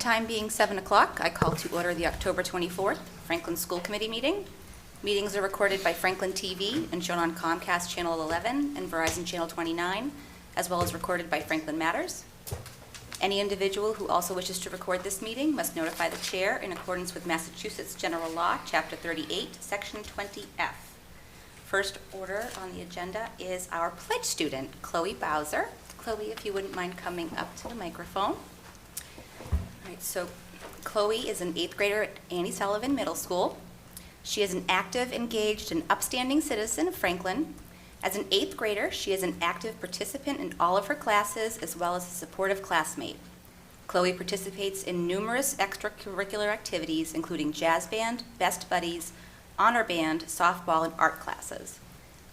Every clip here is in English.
Time being 7 o'clock, I call to order the October 24th Franklin School Committee meeting. Meetings are recorded by Franklin TV and shown on Comcast Channel 11 and Verizon Channel 29, as well as recorded by Franklin Matters. Any individual who also wishes to record this meeting must notify the chair in accordance with Massachusetts General Law, Chapter 38, Section 20F. First order on the agenda is our pledge student, Chloe Bowser. Chloe, if you wouldn't mind coming up to the microphone. All right, so Chloe is an 8th grader at Annie Sullivan Middle School. She is an active, engaged, and upstanding citizen of Franklin. As an 8th grader, she is an active participant in all of her classes as well as a supportive classmate. Chloe participates in numerous extracurricular activities, including jazz band, best buddies, honor band, softball, and art classes.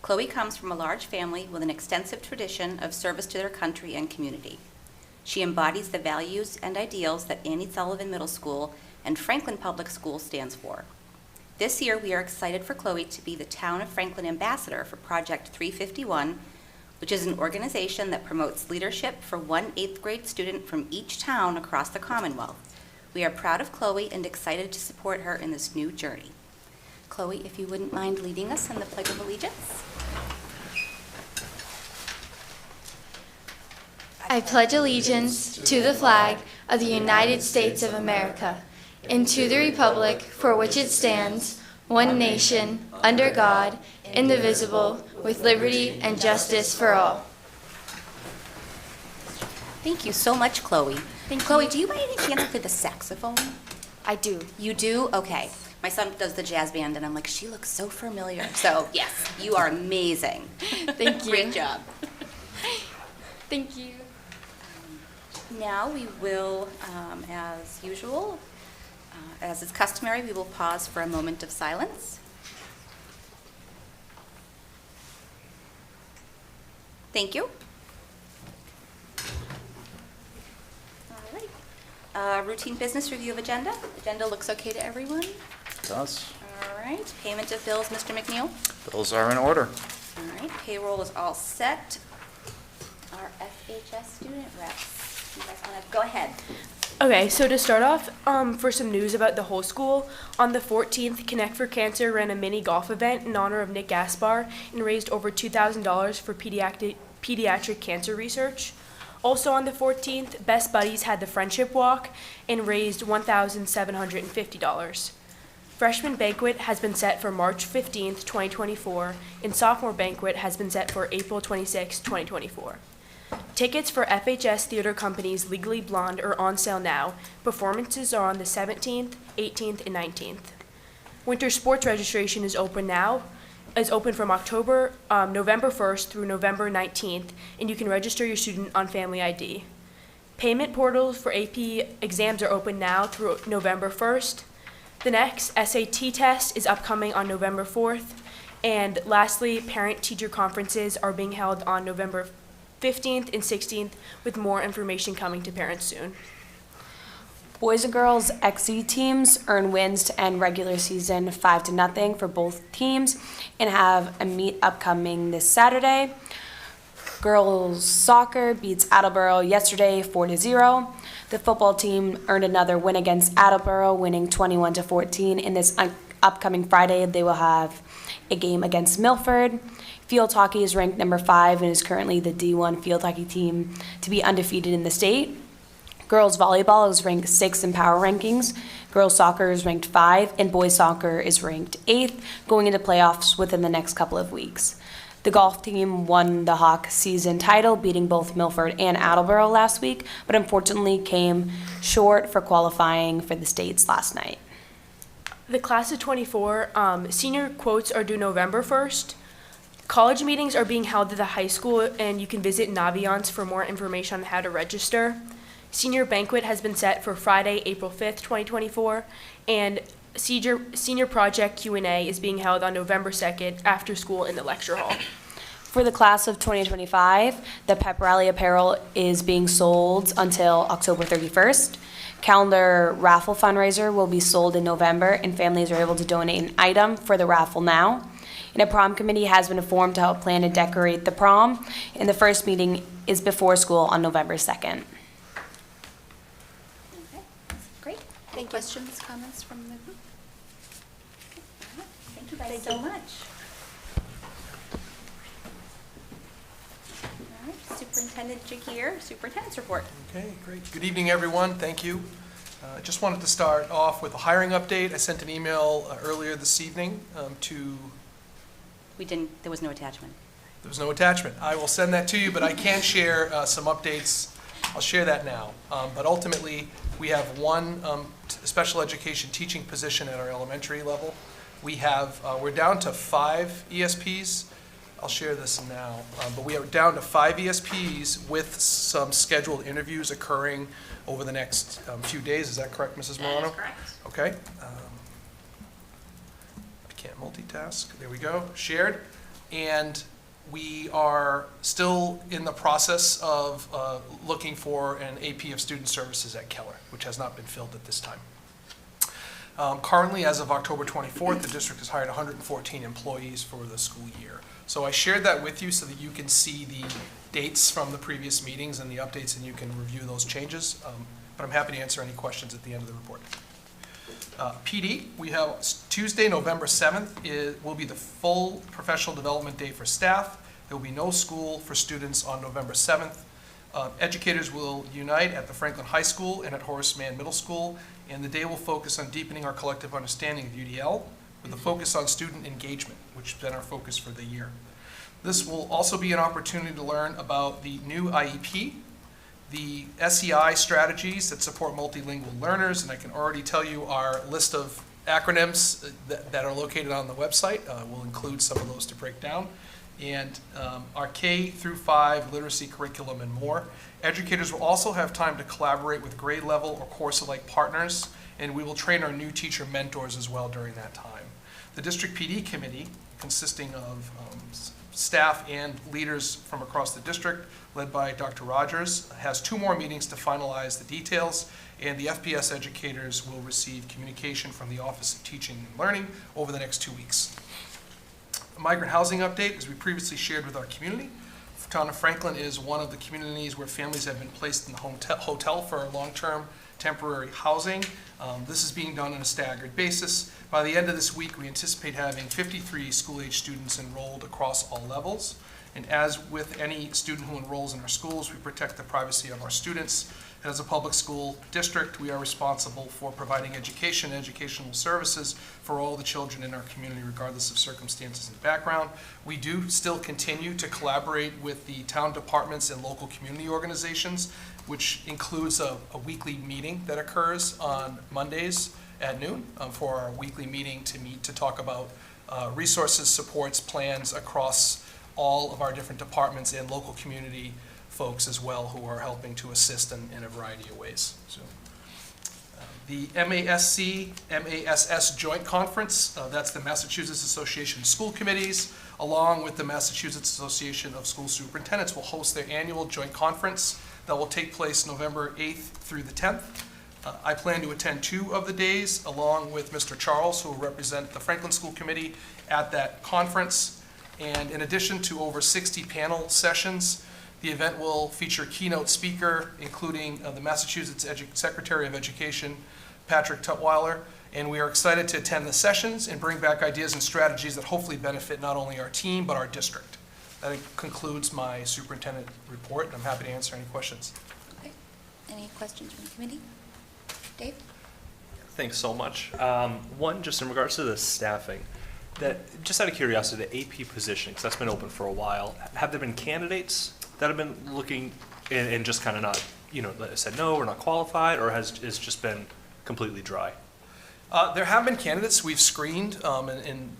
Chloe comes from a large family with an extensive tradition of service to their country and community. She embodies the values and ideals that Annie Sullivan Middle School and Franklin Public School stands for. This year, we are excited for Chloe to be the Town of Franklin Ambassador for Project 351, which is an organization that promotes leadership for one 8th grade student from each town across the Commonwealth. We are proud of Chloe and excited to support her in this new journey. Chloe, if you wouldn't mind leading us in the Pledge of Allegiance. I pledge allegiance to the flag of the United States of America and to the republic for which it stands, one nation, under God, indivisible, with liberty and justice for all. Thank you so much, Chloe. Chloe, do you by any chance play the saxophone? I do. You do? Okay. My son does the jazz band, and I'm like, she looks so familiar. So, yes, you are amazing. Thank you. Great job. Thank you. Now we will, as usual, as is customary, we will pause for a moment of silence. Thank you. All right. Routine business review of agenda. Agenda looks okay to everyone? It does. All right. Payment of bills, Mr. McNeil. Bills are in order. All right. Payroll is all set. Our FHS student reps. You guys want to go ahead? Okay, so to start off, for some news about the whole school, on the 14th, Connect for Cancer ran a mini golf event in honor of Nick Gaspar and raised over $2,000 for pediatric cancer research. Also on the 14th, Best Buddies had the Friendship Walk and raised $1,750. Freshman Banquet has been set for March 15th, 2024, and Sophomore Banquet has been set for April 26, 2024. Tickets for FHS Theater Company's Legally Blonde are on sale now. Performances are on the 17th, 18th, and 19th. Winter sports registration is open now. Is open from November 1st through November 19th, and you can register your student on Family ID. Payment portals for AP exams are open now through November 1st. The next SAT test is upcoming on November 4th. And lastly, parent-teacher conferences are being held on November 15th and 16th, with more information coming to parents soon. Boys and girls XC teams earn wins to end regular season 5-0 for both teams and have a meet upcoming this Saturday. Girls soccer beats Attleboro yesterday 4-0. The football team earned another win against Attleboro, winning 21-14. And this upcoming Friday, they will have a game against Milford. Field hockey is ranked number 5 and is currently the D1 field hockey team to be undefeated in the state. Girls volleyball is ranked 6th in power rankings. Girls soccer is ranked 5, and boys soccer is ranked 8th, going into playoffs within the next couple of weeks. The golf team won the Hawk season title, beating both Milford and Attleboro last week, but unfortunately came short for qualifying for the states last night. The class of 24 senior quotes are due November 1st. College meetings are being held at the high school, and you can visit Naviance for more information on how to register. Senior banquet has been set for Friday, April 5th, 2024, and senior project Q&A is being held on November 2nd after school in the lecture hall. For the class of 2025, the pep rally apparel is being sold until October 31st. Calendar raffle fundraiser will be sold in November, and families are able to donate an item for the raffle now. And a prom committee has been formed to help plan and decorate the prom, and the first meeting is before school on November 2nd. Okay. Any questions, comments from the group? All right. Thank you guys so much. All right, Superintendent Jagir, Superintendent's report. Okay, great. Good evening, everyone. Thank you. I just wanted to start off with a hiring update. I sent an email earlier this evening There was no attachment. there was no attachment. I will send that to you, but I can share some updates. I'll share that now. But ultimately, we have one special education teaching position at our elementary level. We're down to 5 ESPs. I'll share this now. But we are down to 5 ESPs with some scheduled interviews occurring over the next few days. Is that correct, Mrs. Morano? That is correct. Okay. I can't multitask. There we go. Shared. And we are still in the process of looking for an AP of Student Services at Keller, which has not been filled at this time. Currently, as of October 24th, the district has hired 114 employees for the school year. So I shared that with you so that you can see the dates from the previous meetings and the updates, and you can review those changes. But I'm happy to answer any questions at the end of the report. PD, we have Tuesday, November 7th, will be the full professional development day for staff. There will be no school for students on November 7th. Educators will unite at the Franklin High School and at Horace Mann Middle School, and the day will focus on deepening our collective understanding of UDL with a focus on student engagement, which has been our focus for the year. This will also be an opportunity to learn about the new IEP, the SEI strategies that support multilingual learners, and I can already tell you our list of acronyms that are located on the website. We'll include some of those to break down. And our K through 5 literacy curriculum and more. Educators will also have time to collaborate with grade level or course-alike partners, and we will train our new teacher mentors as well during that time. The district PD committee, consisting of staff and leaders from across the district, led by Dr. Rogers, has 2 more meetings to finalize the details, and the FPS educators will receive communication from the Office of Teaching and Learning over the next 2 weeks. A migrant housing update, as we previously shared with our community. The town of Franklin is one of the communities where families have been placed in the hotel for long-term temporary housing. This is being done on a staggered basis. By the end of this week, we anticipate having 53 school-age students enrolled across all levels. And as with any student who enrolls in our schools, we protect the privacy of our students. And as a public school district, we are responsible for providing education and educational services for all the children in our community, regardless of circumstances and background. We do still continue to collaborate with the town departments and local community organizations, which includes a weekly meeting that occurs on Mondays at noon for our weekly meeting to talk about resources, supports, plans across all of our different departments and local community folks as well who are helping to assist in a variety of ways. So, the MASC-MASS Joint Conference, that's the Massachusetts Association of School Committees, along with the Massachusetts Association of School Superintendents, will host their annual joint conference that will take place November 8th through the 10th. I plan to attend 2 of the days, along with Mr. Charles, who will represent the Franklin School Committee at that conference. And in addition to over 60 panel sessions, the event will feature a keynote speaker, including the Massachusetts Secretary of Education, Patrick Tutwiler, and we are excited to attend the sessions and bring back ideas and strategies that hopefully benefit not only our team, but our district. That concludes my superintendent report, and I'm happy to answer any questions. Okay. Any questions from the committee? Dave? Thanks so much. One, just in regards to the staffing, that just out of curiosity, the AP position, because that's been open for a while, have there been candidates that have been looking and just kind of not, said no, we're not qualified, or has it's just been completely dry? There have been candidates we've screened, and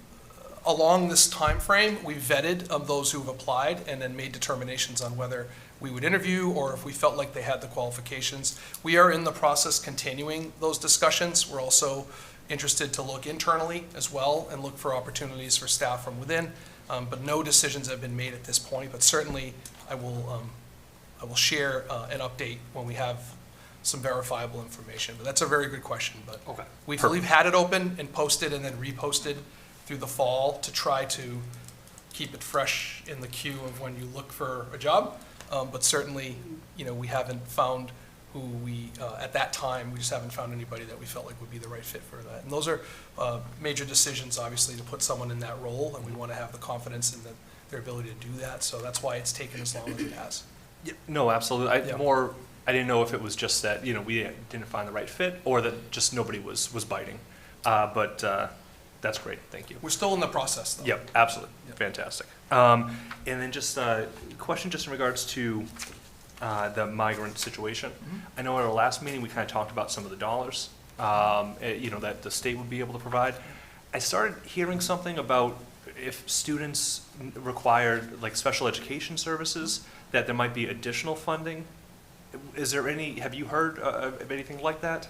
along this time frame, we've vetted those who've applied and then made determinations on whether we would interview or if we felt like they had the qualifications. We are in the process continuing those discussions. We're also interested to look internally as well and look for opportunities for staff from within, but no decisions have been made at this point. But certainly, I will share an update when we have some verifiable information. But that's a very good question. But Okay. we've Perfect. had it open and posted and then reposted through the fall to try to keep it fresh in the queue of when you look for a job. But certainly, we haven't found who who we, at that time, we just haven't found anybody that we felt like would be the right fit for that. And those are major decisions, obviously, to put someone in that role, and we want to have the confidence in their ability to do that. So that's why it's taken as long as it has. Yeah, no, absolutely. Yeah. I didn't know if it was just that, we didn't find the right fit, or that just nobody was biting. But that's great, thank you. We're still in the process, though. Yep, absolutely, Yep. fantastic. And then just a question just in regards to the migrant situation. I know at our last meeting, we kind of talked about some of the dollars, that the state would be able to provide. I started hearing something about if students required like special education services, that there might be additional funding. Have you heard of anything like that?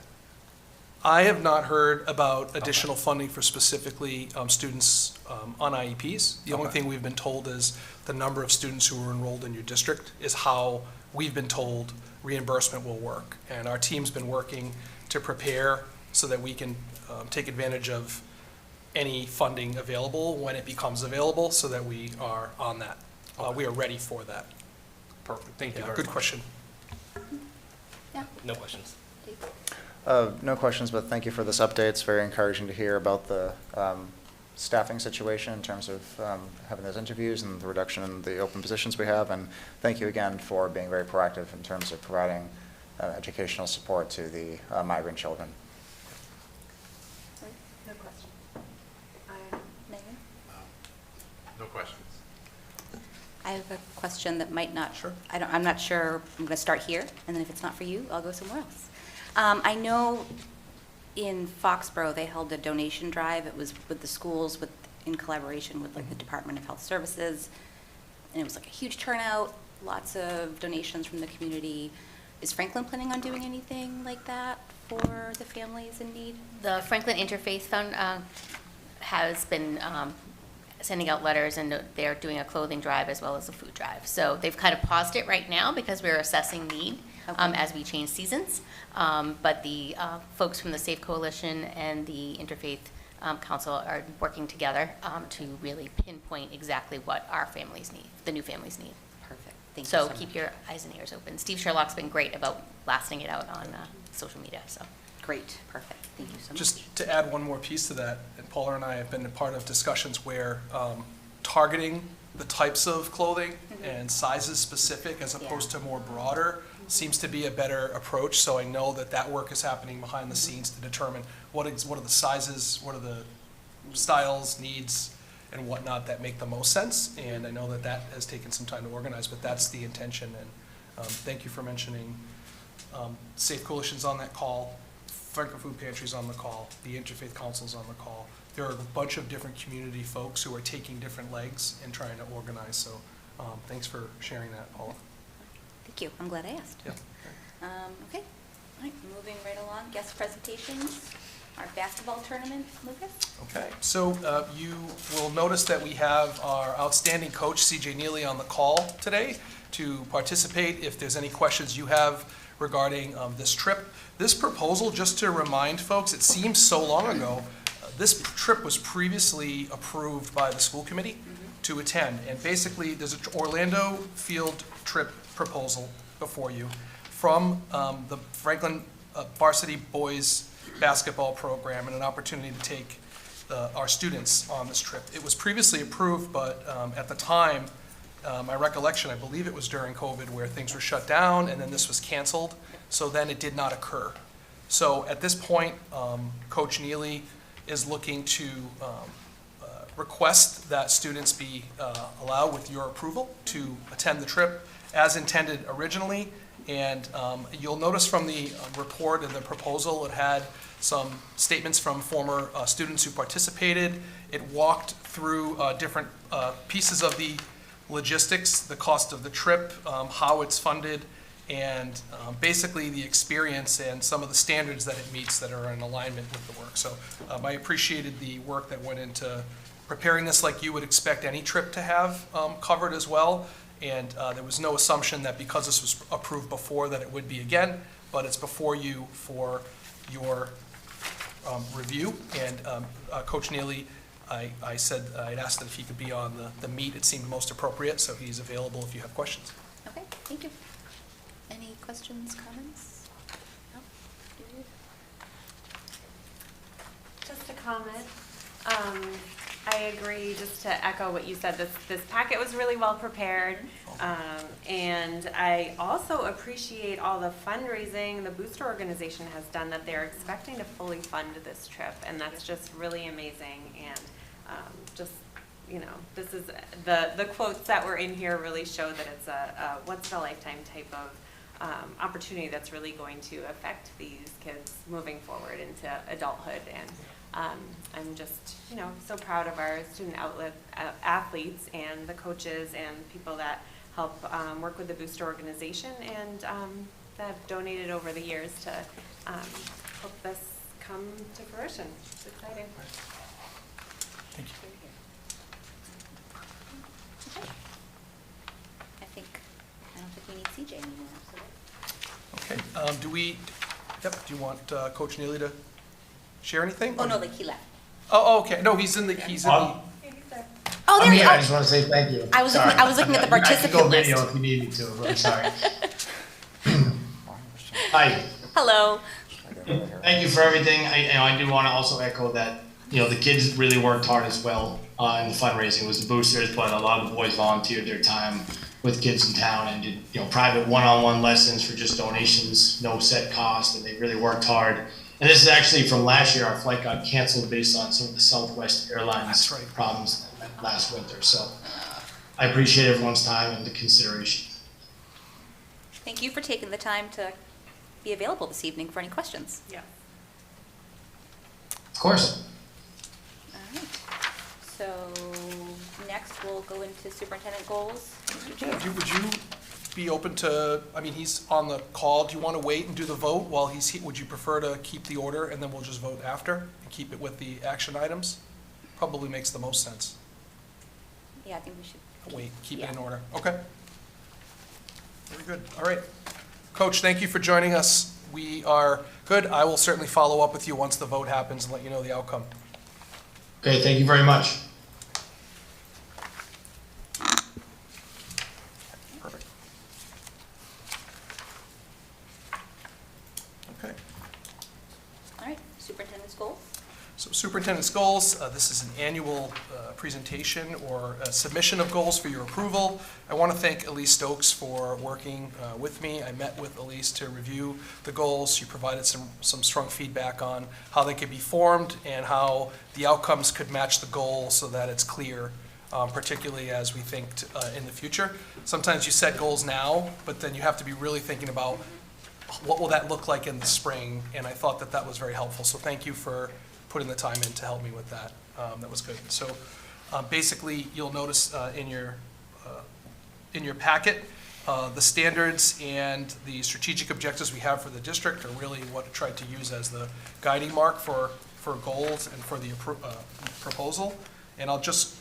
I have not heard about additional funding for specifically students on IEPs. The only Okay. thing we've been told is the number of students who are enrolled in your district is how we've been told reimbursement will work. And our team's been working to prepare so that we can take advantage of any funding available when it becomes available, so that we are on that. We are ready for that. Perfect, thank you Yeah, very good much. question. Yeah. No questions. No questions, but thank you for this update. It's very encouraging to hear about the staffing situation in terms of having those interviews and the reduction in the open positions we have. And thank you again for being very proactive in terms of providing educational support to the migrant children. No question. Megan? No questions. I have a question that might not. Sure. I'm not sure. I'm going to start here, and then if it's not for you, I'll go somewhere else. I know in Foxborough, they held a donation drive. It was with the schools, in collaboration with like the Department of Health Services. And it was like a huge turnout, lots of donations from the community. Is Franklin planning on doing anything like that for the families in need? The Franklin Interfaith Fund has been sending out letters, and they're doing a clothing drive as well as a food drive. So they've kind of paused it right now because we're assessing need as we change seasons. But the folks from the Safe Coalition and the Interfaith Council are working together to really pinpoint exactly what our families need, the new families need. Perfect. Thank you So much. keep your eyes and ears open. Steve Sherlock's been great about blasting it out on social media, so. Great. Perfect. Thank you so much. Just to add one more piece to that, and Paula and I have been a part of discussions where targeting the types of clothing and sizes specific as opposed to more broader seems to be a better approach. So I know that work is happening behind the scenes to determine what are the sizes, what are the styles, needs, and whatnot that make the most sense. And I know that has taken some time to organize, but that's the intention. And thank you for mentioning Safe Coalition's on that call. Franklin Food Pantry's on the call, the Interfaith Council's on the call. There are a bunch of different community folks who are taking different legs and trying to organize, so thanks for sharing that, Paula. Thank you. I'm glad I asked. Yeah. Okay. All right, moving right along. Guest presentations. Our basketball tournament, Lucas? Okay, so you will notice that we have our outstanding coach, CJ Neely, on the call today to participate if there's any questions you have regarding this trip. This proposal, just to remind folks, it seems so long ago, this trip was previously approved by the school committee to attend. And basically, there's an Orlando field trip proposal before you from the Franklin varsity boys basketball program, and an opportunity to take our students on this trip. It was previously approved, but at the time, my recollection, I believe it was during COVID, where things were shut down and then this was canceled, so then it did not occur. So at this point, Coach Neely is looking to request that students be allowed, with your approval, to attend the trip as intended originally. And you'll notice from the report and the proposal, it had some statements from former students who participated. It walked through different pieces of the logistics, the cost of the trip, how it's funded, and basically the experience and some of the standards that it meets that are in alignment with the work. So I appreciated the work that went into preparing this, like you would expect any trip to have covered as well. And there was no assumption that because this was approved before that it would be again, but it's before you for your review. And Coach Neely, I said I'd asked that if he could be on the meet. It seemed most appropriate, so he's available if you have questions. Okay, thank you. Any questions, comments? comment. I agree, just to echo what you said, this packet was really well prepared. And I also appreciate all the fundraising the Booster organization has done, that they're expecting to fully fund this trip. And that's just really amazing. And just, you know, this is, the quotes that were in here really show that it's a once-in-a-lifetime type of opportunity that's really going to affect these kids moving forward into adulthood. And I'm just, you know, so proud of our student outlet athletes and the coaches and people that help work with the Booster organization and that have donated over the years to help this come to fruition. It's exciting. Thank you. I don't think we need CJ anymore, so. Okay, do you want Coach Neely to share anything? Oh, no, like he left. Oh, okay, no, he's in the, Oh, I'm there here, you I go. just want to say thank you. I was Sorry. looking at the I can participant go list. video if you need me to, I'm sorry. Hi, Hello. thank you for everything. I do want to also echo that, you know, the kids really worked hard as well in the fundraising. It was the boosters, but a lot of the boys volunteered their time with kids in town and did, you know, private one-on-one lessons for just donations, no set cost, and they really worked hard. And this is actually from last year. Our flight got canceled based on some of the Southwest Airlines problems last winter. So I appreciate everyone's time and the consideration. Thank you for taking the time to be available this evening for any questions. Yeah. Of course. All right. So next we'll go into superintendent goals. Mr. Chair. Would you be open to, I mean, he's on the call, do you want to wait and do the vote while he's here? Would you prefer to keep the order and then we'll just vote after and keep it with the action items? Probably makes the most sense. Yeah, I think we should. Wait, keep it Yeah. in order. Okay. Very good. All right. Coach, thank you for joining us. We are good. I will certainly follow up with you once the vote happens and let you know the outcome. Okay, thank you very much. Perfect. Okay. All right, superintendent's goals. So superintendent's goals, this is an annual presentation or submission of goals for your approval. I want to thank Elise Stokes for working with me. I met with Elise to review the goals. She provided some strong feedback on how they could be formed and how the outcomes could match the goal so that it's clear, particularly as we think in the future. Sometimes you set goals now, but then you have to be really thinking about what will that look like in the spring, and I thought that that was very helpful. So thank you for putting the time in to help me with that. That was good. So basically, you'll notice in your packet, the standards and the strategic objectives we have for the district are really what I tried to use as the guiding mark for goals and for the proposal. And I'll just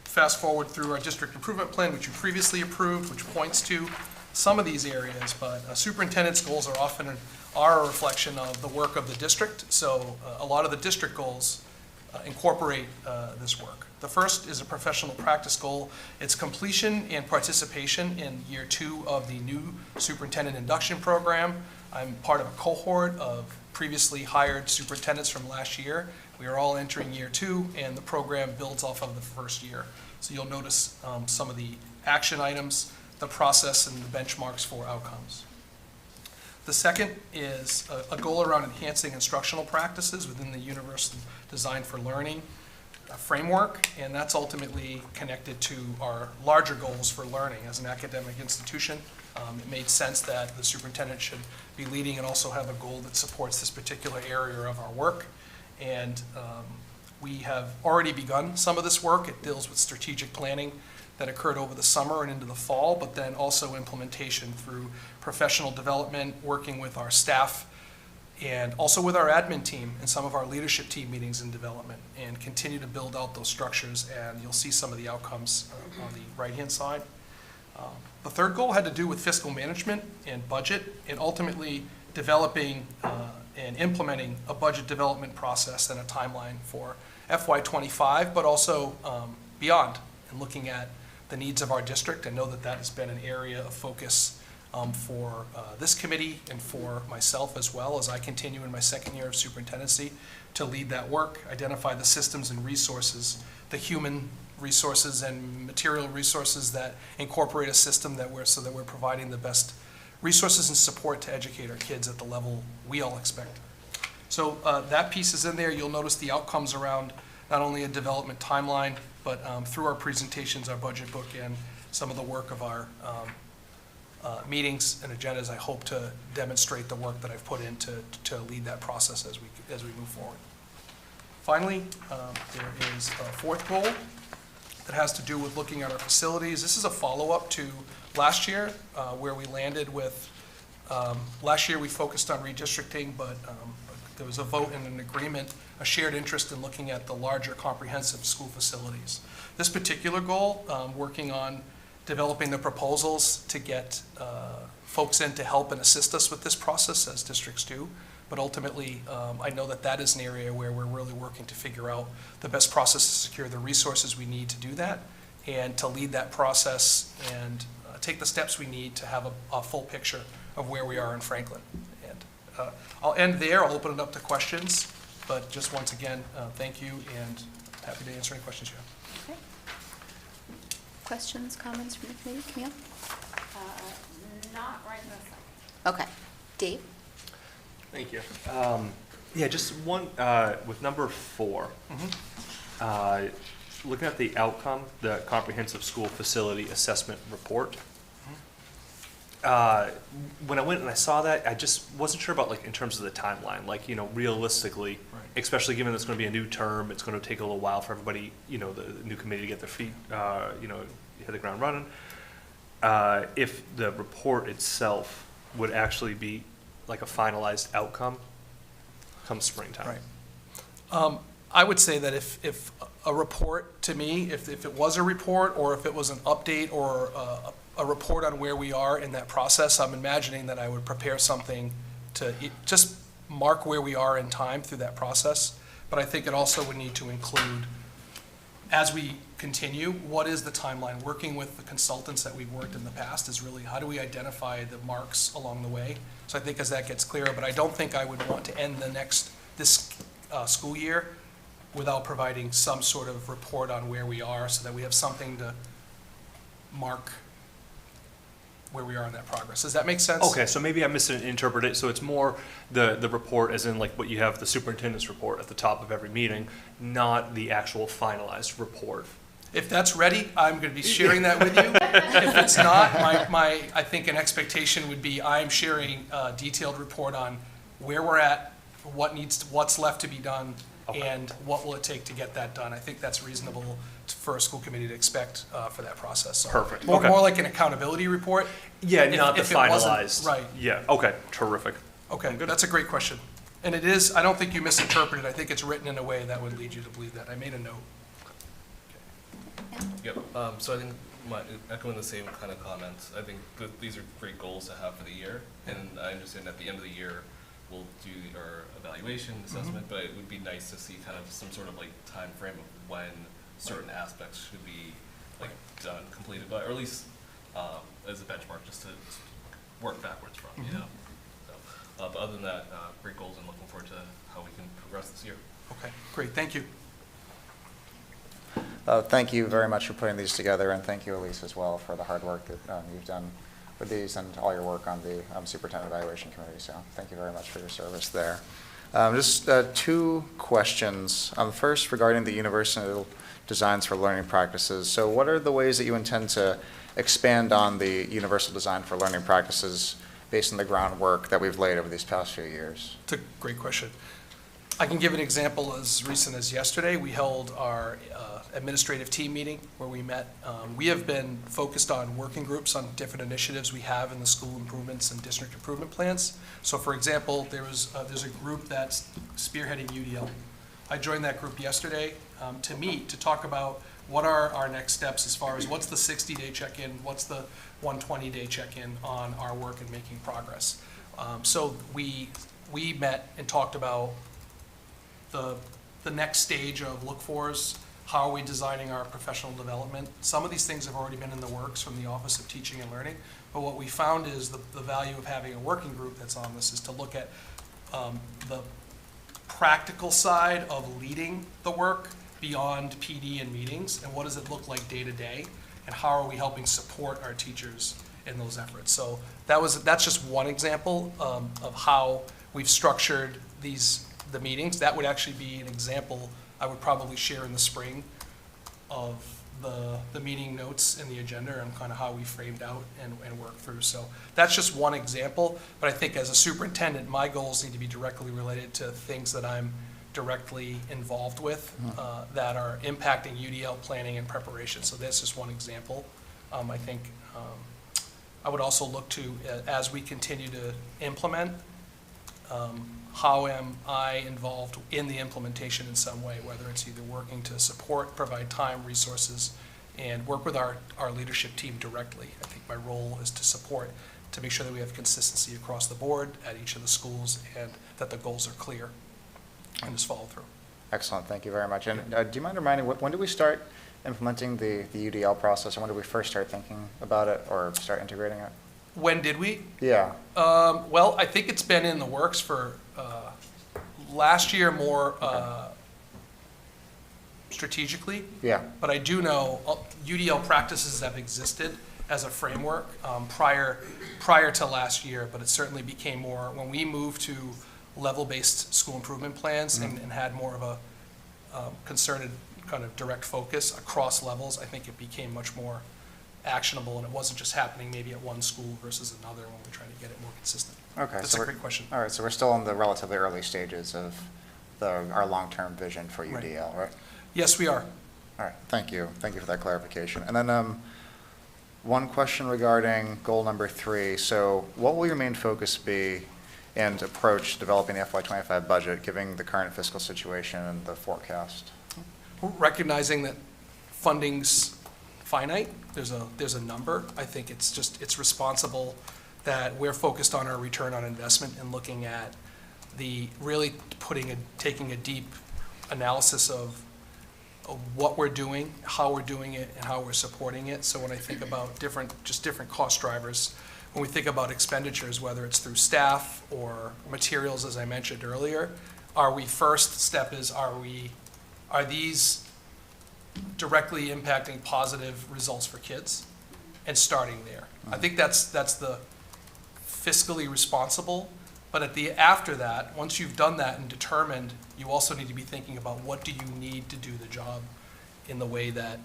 fast forward through our district improvement plan, which you previously approved, which points to some of these areas, but superintendent's goals are often a reflection of the work of the district. So a lot of the district goals incorporate this work. The first is a professional practice goal. It's completion and participation in year 2 of the new superintendent induction program. I'm part of a cohort of previously hired superintendents from last year. We are all entering year 2, and the program builds off of the first year. So you'll notice some of the action items, the process, and the benchmarks for outcomes. The second is a goal around enhancing instructional practices within the Universal Design for Learning framework, and that's ultimately connected to our larger goals for learning as an academic institution. It made sense that the superintendent should be leading and also have a goal that supports this particular area of our work. And we have already begun some of this work. It deals with strategic planning that occurred over the summer and into the fall, but then also implementation through professional development, working with our staff, and also with our admin team and some of our leadership team meetings and development, and continue to build out those structures, and you'll see some of the outcomes on the right-hand side. The third goal had to do with fiscal management and budget, and ultimately developing and implementing a budget development process and a timeline for FY25, but also beyond, and looking at the needs of our district. I know that that has been an area of focus for this committee and for myself as well as I continue in my second year of superintendency to lead that work, identify the systems and resources, the human resources and material resources that incorporate a system so that we're providing the best resources and support to educate our kids at the level we all expect. So that piece is in there. You'll notice the outcomes around not only a development timeline, but through our presentations, our budget book, and some of the work of our meetings and agendas, I hope to demonstrate the work that I've put in to lead that process as we move forward. Finally, there is a fourth goal that has to do with looking at our facilities. This is a follow-up to last year, where we landed with, last year we focused on redistricting, but there was a vote and an agreement, a shared interest in looking at the larger comprehensive school facilities. This particular goal, working on developing the proposals to get folks in to help and assist us with this process, as districts do. But ultimately, I know that is an area where we're really working to figure out the best process to secure the resources we need to do that and to lead that process and take the steps we need to have a full picture of where we are in Franklin. And I'll end there. I'll open it up to questions. But just once again, thank you, and happy to answer any questions you have. Okay. Questions, comments from the committee? Camille? Not right this second. Okay. Dave? Thank you. Yeah, just one, with number 4, looking at the outcome, the Comprehensive School Facility Assessment Report. When I went and I saw that, I just wasn't sure about, like, in terms of the timeline, like, realistically, especially given it's going to be a new term, it's going to take a little while for everybody, the new committee to get their feet, hit the ground running. If the report itself would actually be like a finalized outcome come springtime. Right. I would say that if a report, to me, if it was a report or if it was an update or a report on where we are in that process, I'm imagining that I would prepare something to just mark where we are in time through that process. But I think it also would need to include, as we continue, what is the timeline? Working with the consultants that we've worked in the past is really how do we identify the marks along the way? So I think as that gets clearer, but I don't think I would want to end this school year without providing some sort of report on where we are so that we have something to mark where we are in that progress. Does that make sense? Okay, so maybe I misinterpreted it. So it's more the report as in like what you have, the superintendent's report at the top of every meeting, not the actual finalized report. If that's ready, I'm going to be sharing that with you. If it's not, I think an expectation would be I'm sharing a detailed report on where we're at, what's left to be done, Okay. and what will it take to get that done. I think that's reasonable for a school committee to expect for that process. So Perfect. More, Okay. more like an accountability report. Yeah, not the if it wasn't- finalized. Right. Yeah, okay, terrific. Okay, that's a great question. And it is, I don't think you misinterpreted. I think it's written in a way that would lead you to believe that. I made a note. Yep, so I think echoing the same kind of comments, I think these are great goals to have for the year, and I understand at the end of the year, we'll do our evaluation, assessment, but it would be nice to see kind of some sort of like time frame of when certain aspects should be like done, completed, but or at least as a benchmark, just to work backwards from, you know. So, but other than that, great goals, and looking forward to how we can progress this year. Okay, great, thank you. Thank you very much for putting these together, and thank you, Elise, as well, for the hard work that you've done with these and all your work on the Superintendent Evaluation Committee. So thank you very much for your service there. Just 2 questions. First, regarding the universal designs for learning practices. So what are the ways that you intend to expand on the universal design for learning practices based on the groundwork that we've laid over these past few years? It's a great question. I can give an example as recent as yesterday. We held our administrative team meeting where we met. We have been focused on working groups on different initiatives we have in the school improvements and district improvement plans. So for example, there's a group that's spearheading UDL. I joined that group yesterday to meet, to talk about what are our next steps as far as what's the 60-day check-in, what's the 120-day check-in on our work and making progress. So we met and talked about the next stage of look-fors, How are we designing our professional development? Some of these things have already been in the works from the Office of Teaching and Learning, but what we found is the value of having a working group that's on this is to look at the practical side of leading the work beyond PD and meetings, and what does it look like day to day, and how are we helping support our teachers in those efforts. So that's just one example of how we've structured the meetings. That would actually be an example I would probably share in the spring of the meeting notes in the agenda and kind of how we framed out and worked through. So that's just one example, but I think as a superintendent, my goals need to be directly related to things that I'm directly involved with that are impacting UDL planning and preparation. So that's just one example. I think I would also look to, as we continue to implement, how am I involved in the implementation in some way, whether it's either working to support, provide time, resources, and work with our leadership team directly. I think my role is to support, to make sure that we have consistency across the board at each of the schools and that the goals are clear and just follow through. Excellent, thank you very much. And do you mind reminding, when did we start implementing the UDL process, and when did we first start thinking about it or start integrating it? When did we? Yeah. Well, I think it's been in the works for last year more strategically. Yeah. But I do know UDL practices have existed as a framework prior to last year, but it certainly became more when we moved to level-based school improvement plans and had more of a concerted kind of direct focus across levels. I think it became much more actionable, and it wasn't just happening maybe at one school versus another when we're trying to get it more consistent. Okay. That's a great question. All right, so we're still in the relatively early stages of our long-term vision for UDL, right? Yes, we are. All right, thank you. Thank you for that clarification. And then one question regarding goal number 3. So what will your main focus be and approach developing the FY25 budget, given the current fiscal situation and the forecast? Recognizing that funding's finite, there's a number. I think it's responsible that we're focused on our return on investment and looking at taking a deep analysis of what we're doing, how we're doing it, and how we're supporting it. So when I think about different cost drivers, when we think about expenditures, whether it's through staff or materials, as I mentioned earlier, are these directly impacting positive results for kids, and starting there. I think that's the fiscally responsible, but after that, once you've done that and determined, you also need to be thinking about what do you need to do the job in the way that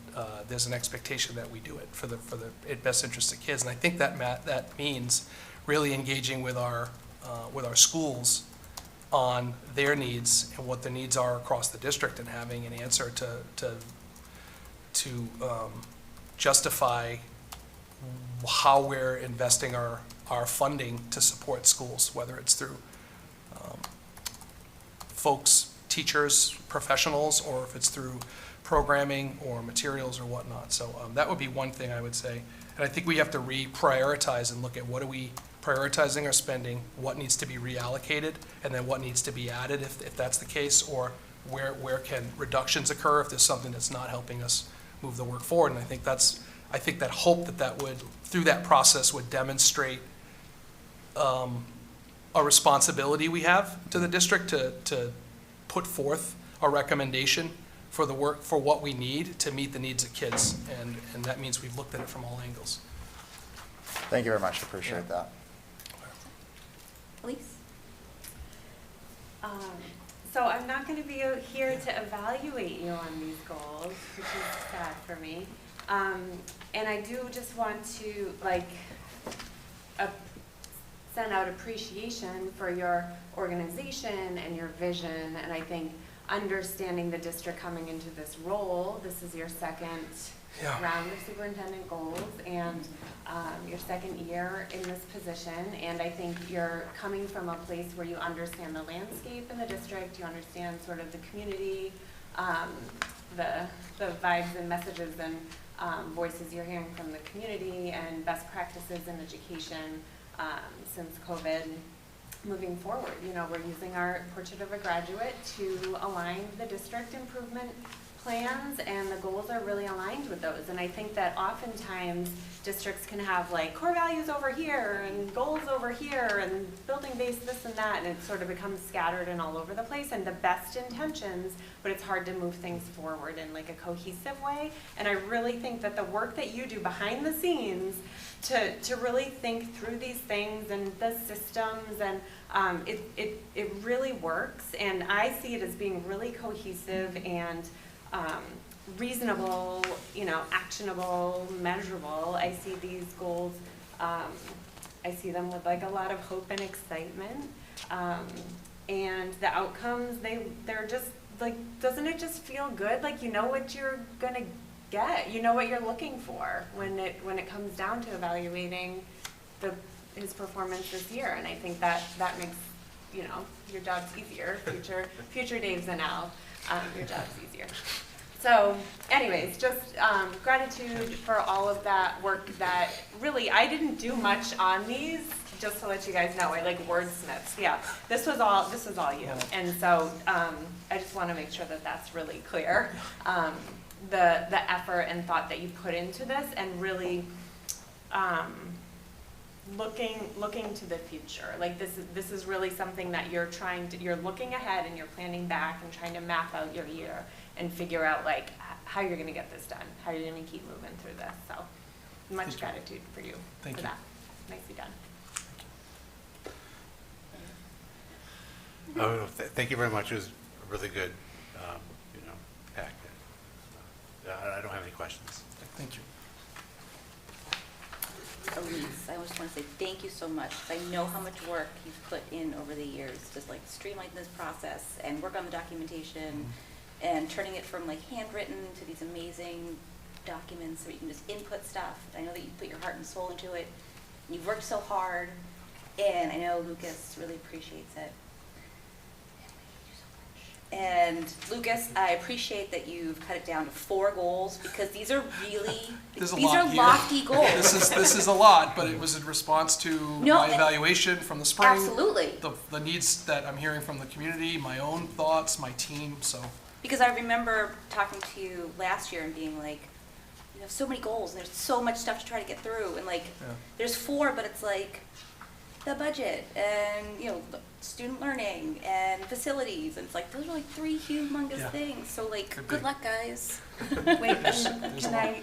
there's an expectation that we do it for the best interest of kids. And I think that means really engaging with our schools on their needs and what the needs are across the district, and having an answer to justify how we're investing our funding to support schools, whether it's through folks, teachers, professionals, or if it's through programming or materials or whatnot. So that would be one thing I would say. And I think we have to reprioritize and look at what are we prioritizing our spending, what needs to be reallocated, and then what needs to be added if that's the case, or where can reductions occur if there's something that's not helping us move the work forward. And I think that hope that would, through that process, would demonstrate a responsibility we have to the district to put forth a recommendation for the work, for what we need to meet the needs of kids. And that means we've looked at it from all angles. Thank you very much. Appreciate that. Elise? So I'm not going to be here to evaluate you on these goals, which is sad for me. And I do just want to send out appreciation for your organization and your vision. And I think understanding the district coming into this role, this is your second round of superintendent goals and your second year in this position. And I think you're coming from a place where you understand the landscape in the district, you understand sort of the community, the vibes and messages and voices you're hearing from the community, and best practices in education since COVID. Moving forward, we're using our Portrait of a Graduate to align the district improvement plans and the goals are really aligned with those. And I think that oftentimes districts can have like core values over here and goals over here and building-based this and that, and it sort of becomes scattered and all over the place, and the best intentions, but it's hard to move things forward in like a cohesive way. And I really think that the work that you do behind the scenes to really think through these things and the systems, and it really works. And I see it as being really cohesive and reasonable, you know, actionable, measurable. I see these goals, I see them with like a lot of hope and excitement. And the outcomes, they're just like, doesn't it just feel good? Like, you know what you're gonna get, you know what you're looking for when it comes down to evaluating his performance this year. And I think that makes, you know, your jobs easier, future Daves and Al, your job's easier. So anyways, just gratitude for all of that work that really, I didn't do much on these, just to let you guys know. I like wordsmiths, yeah. This was all you. And so I just want to make sure that that's really clear. The effort and thought that you put into this, and really looking to the future. Like this is really something that you're looking ahead and you're planning back and trying to map out your year and figure out like how you're going to get this done, how you're going to keep moving through this. So much gratitude for you for that. Nicely done. Oh, thank you very much. It was a really good, pack. I don't have any questions. Thank you. Elise, I just want to say thank you so much. I know how much work you've put in over the years, just like streamline this process and work on the documentation and turning it from like handwritten to these amazing documents where you can just input stuff. I know that you put your heart and soul into it. And you've worked so hard, and I know Lucas really appreciates it. And Lucas, I appreciate that you've cut it down to 4 goals, because these are really, these are lofty goals. This is a lot, but it was in response to my evaluation from the spring. Absolutely. The needs that I'm hearing from the community, my own thoughts, my team, so. Because I remember talking to you last year and being like, you have so many goals and there's so much stuff to try to get through, and like, there's 4, but it's like the budget and, you know, student learning and facilities, and it's like, those are like 3 humongous things. So like, good luck, guys. Wait, can I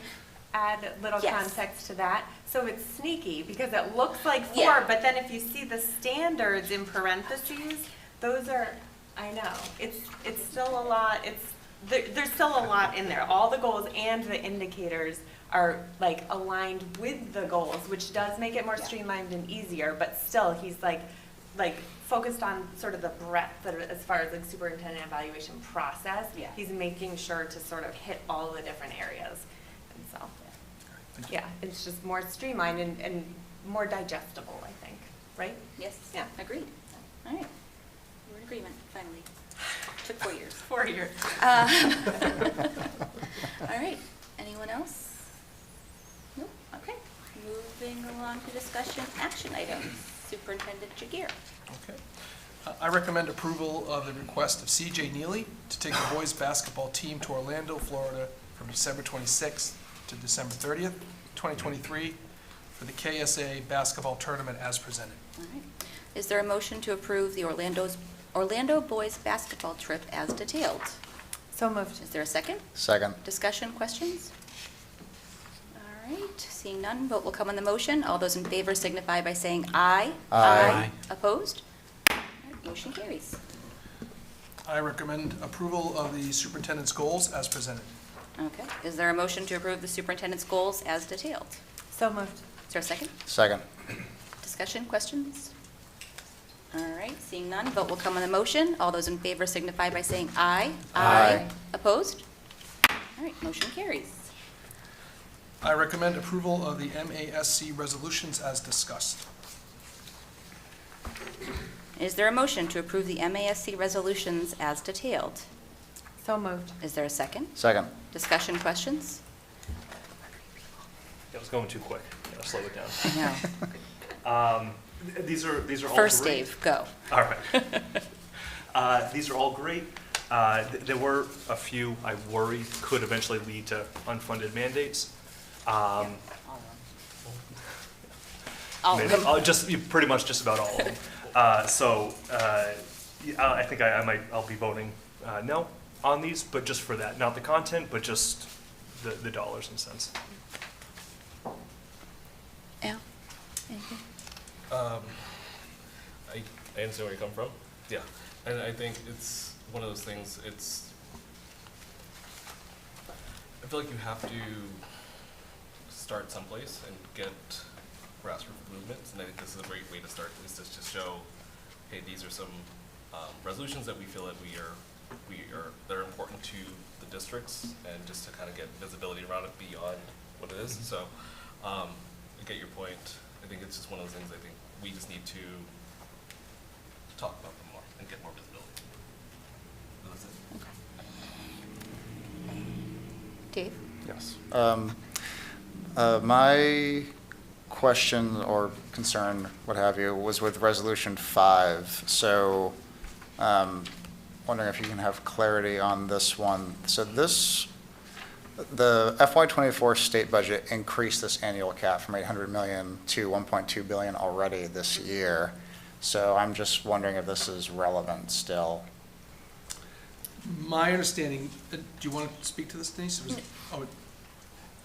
add a little context to that? So it's sneaky because it looks like 4, but then if you see the standards in parentheses, those are, I know, it's still a lot. There's still a lot in there. All the goals and the indicators are like aligned with the goals, which does make it more streamlined and easier, but still he's like focused on sort of the breadth as far as like superintendent evaluation process. He's making sure to sort of hit all the different areas. And so it's just more streamlined and more digestible, I think, right? Yes. Yeah. Agreed. All right. We're in agreement, finally. Took 4 years. 4 years. All right. Anyone else? Nope. Okay. Moving along to discussion action items. Superintendent Jagir. Okay. I recommend approval of the request of CJ Neely to take the boys basketball team to Orlando, Florida from December 26th to December 30th, 2023 for the KSA basketball tournament as presented. All right. Is there a motion to approve the Orlando boys basketball trip as detailed? So moved. Is there a second? Second. Discussion, questions? All right, seeing none, vote will come on the motion. All those in favor signify by saying aye. Aye. Opposed? All right, motion carries. I recommend approval of the superintendent's goals as presented. Okay, is there a motion to approve the superintendent's goals as detailed? So moved. Is there a second? Second. Discussion, questions? All right, seeing none, vote will come on the motion. All those in favor signify by saying aye. Aye. Opposed? All right, motion carries. I recommend approval of the MASC resolutions as discussed. Is there a motion to approve the MASC resolutions as detailed? So moved. Is there a second? Second. Discussion, questions? That was going too quick. Gotta slow it down. I know. These are all First, great. Dave, go. All right. These are all great. There were a few I worry could eventually lead to unfunded mandates. Pretty much just about all of them. I think I'll be voting no on these, but just for that, not the content, but just the dollars and cents. Al? Anything? I understand where you come from. Yeah, and I think it's one of those things. I feel like you have to start someplace and get grassroots movements, and I think this is a great way to start. Is to just show, hey, these are some resolutions that we feel that that are important to the districts, and just to kind of get visibility around it beyond what it is. So, I get your point. I think it's just one of those things. I think we just need to talk about them more and get more visibility. That's it. Dave? Yes. My question or concern, what have you, was with Resolution 5. So, wondering if you can have clarity on this one. So the FY24 state budget increased this annual cap from 800 million to 1.2 billion already this year. So I'm just wondering if this is relevant still. My understanding, do you want to speak to this, Denise?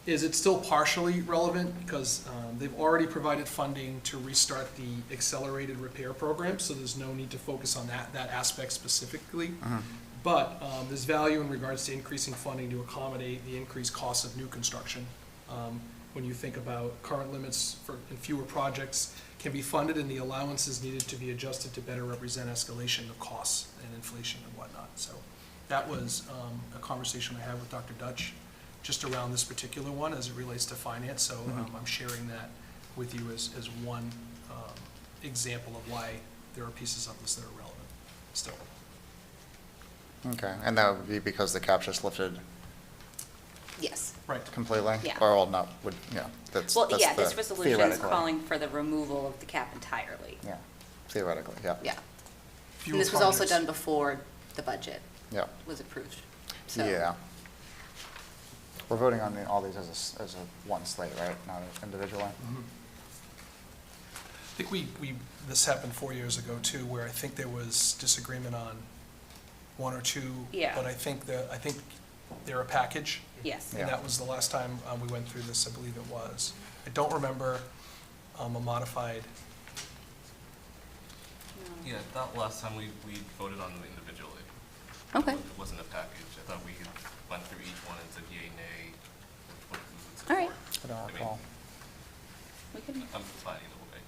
Is it still partially relevant? Because they've already provided funding to restart the accelerated repair program, so there's no need to focus on that aspect specifically. Mm-hmm. But there's value in regards to increasing funding to accommodate the increased costs of new construction. When you think about current limits and fewer projects can be funded, and the allowances needed to be adjusted to better represent escalation of costs and inflation and whatnot. So that was a conversation I had with Dr. Dutch just around this particular one as it relates to finance. So I'm sharing that with you as one example of why there are pieces of this that are relevant still. Okay, and that would be because the cap just lifted Yes. Right. completely? Yeah. Or well, not, would, yeah, that's Well, that's yeah, the- this resolution is theoretically. calling for the removal of the cap entirely. Yeah, theoretically, yeah. Yeah. Fewer And this was also projects. done before the budget Yeah, was approved. So yeah. We're voting on all these as a one slate, right, not individually? I think this happened 4 years ago too, where I think there was disagreement on one or two. Yeah. But I think they're a package. Yes. Yeah. And that was the last time we went through this, I believe it was. I don't remember a modified. Yeah, I thought last time we voted on them individually. Okay. It wasn't a package. I thought we went through each one and said yay, nay. What we would All right. support. I don't recall. We can, I'm fine either way.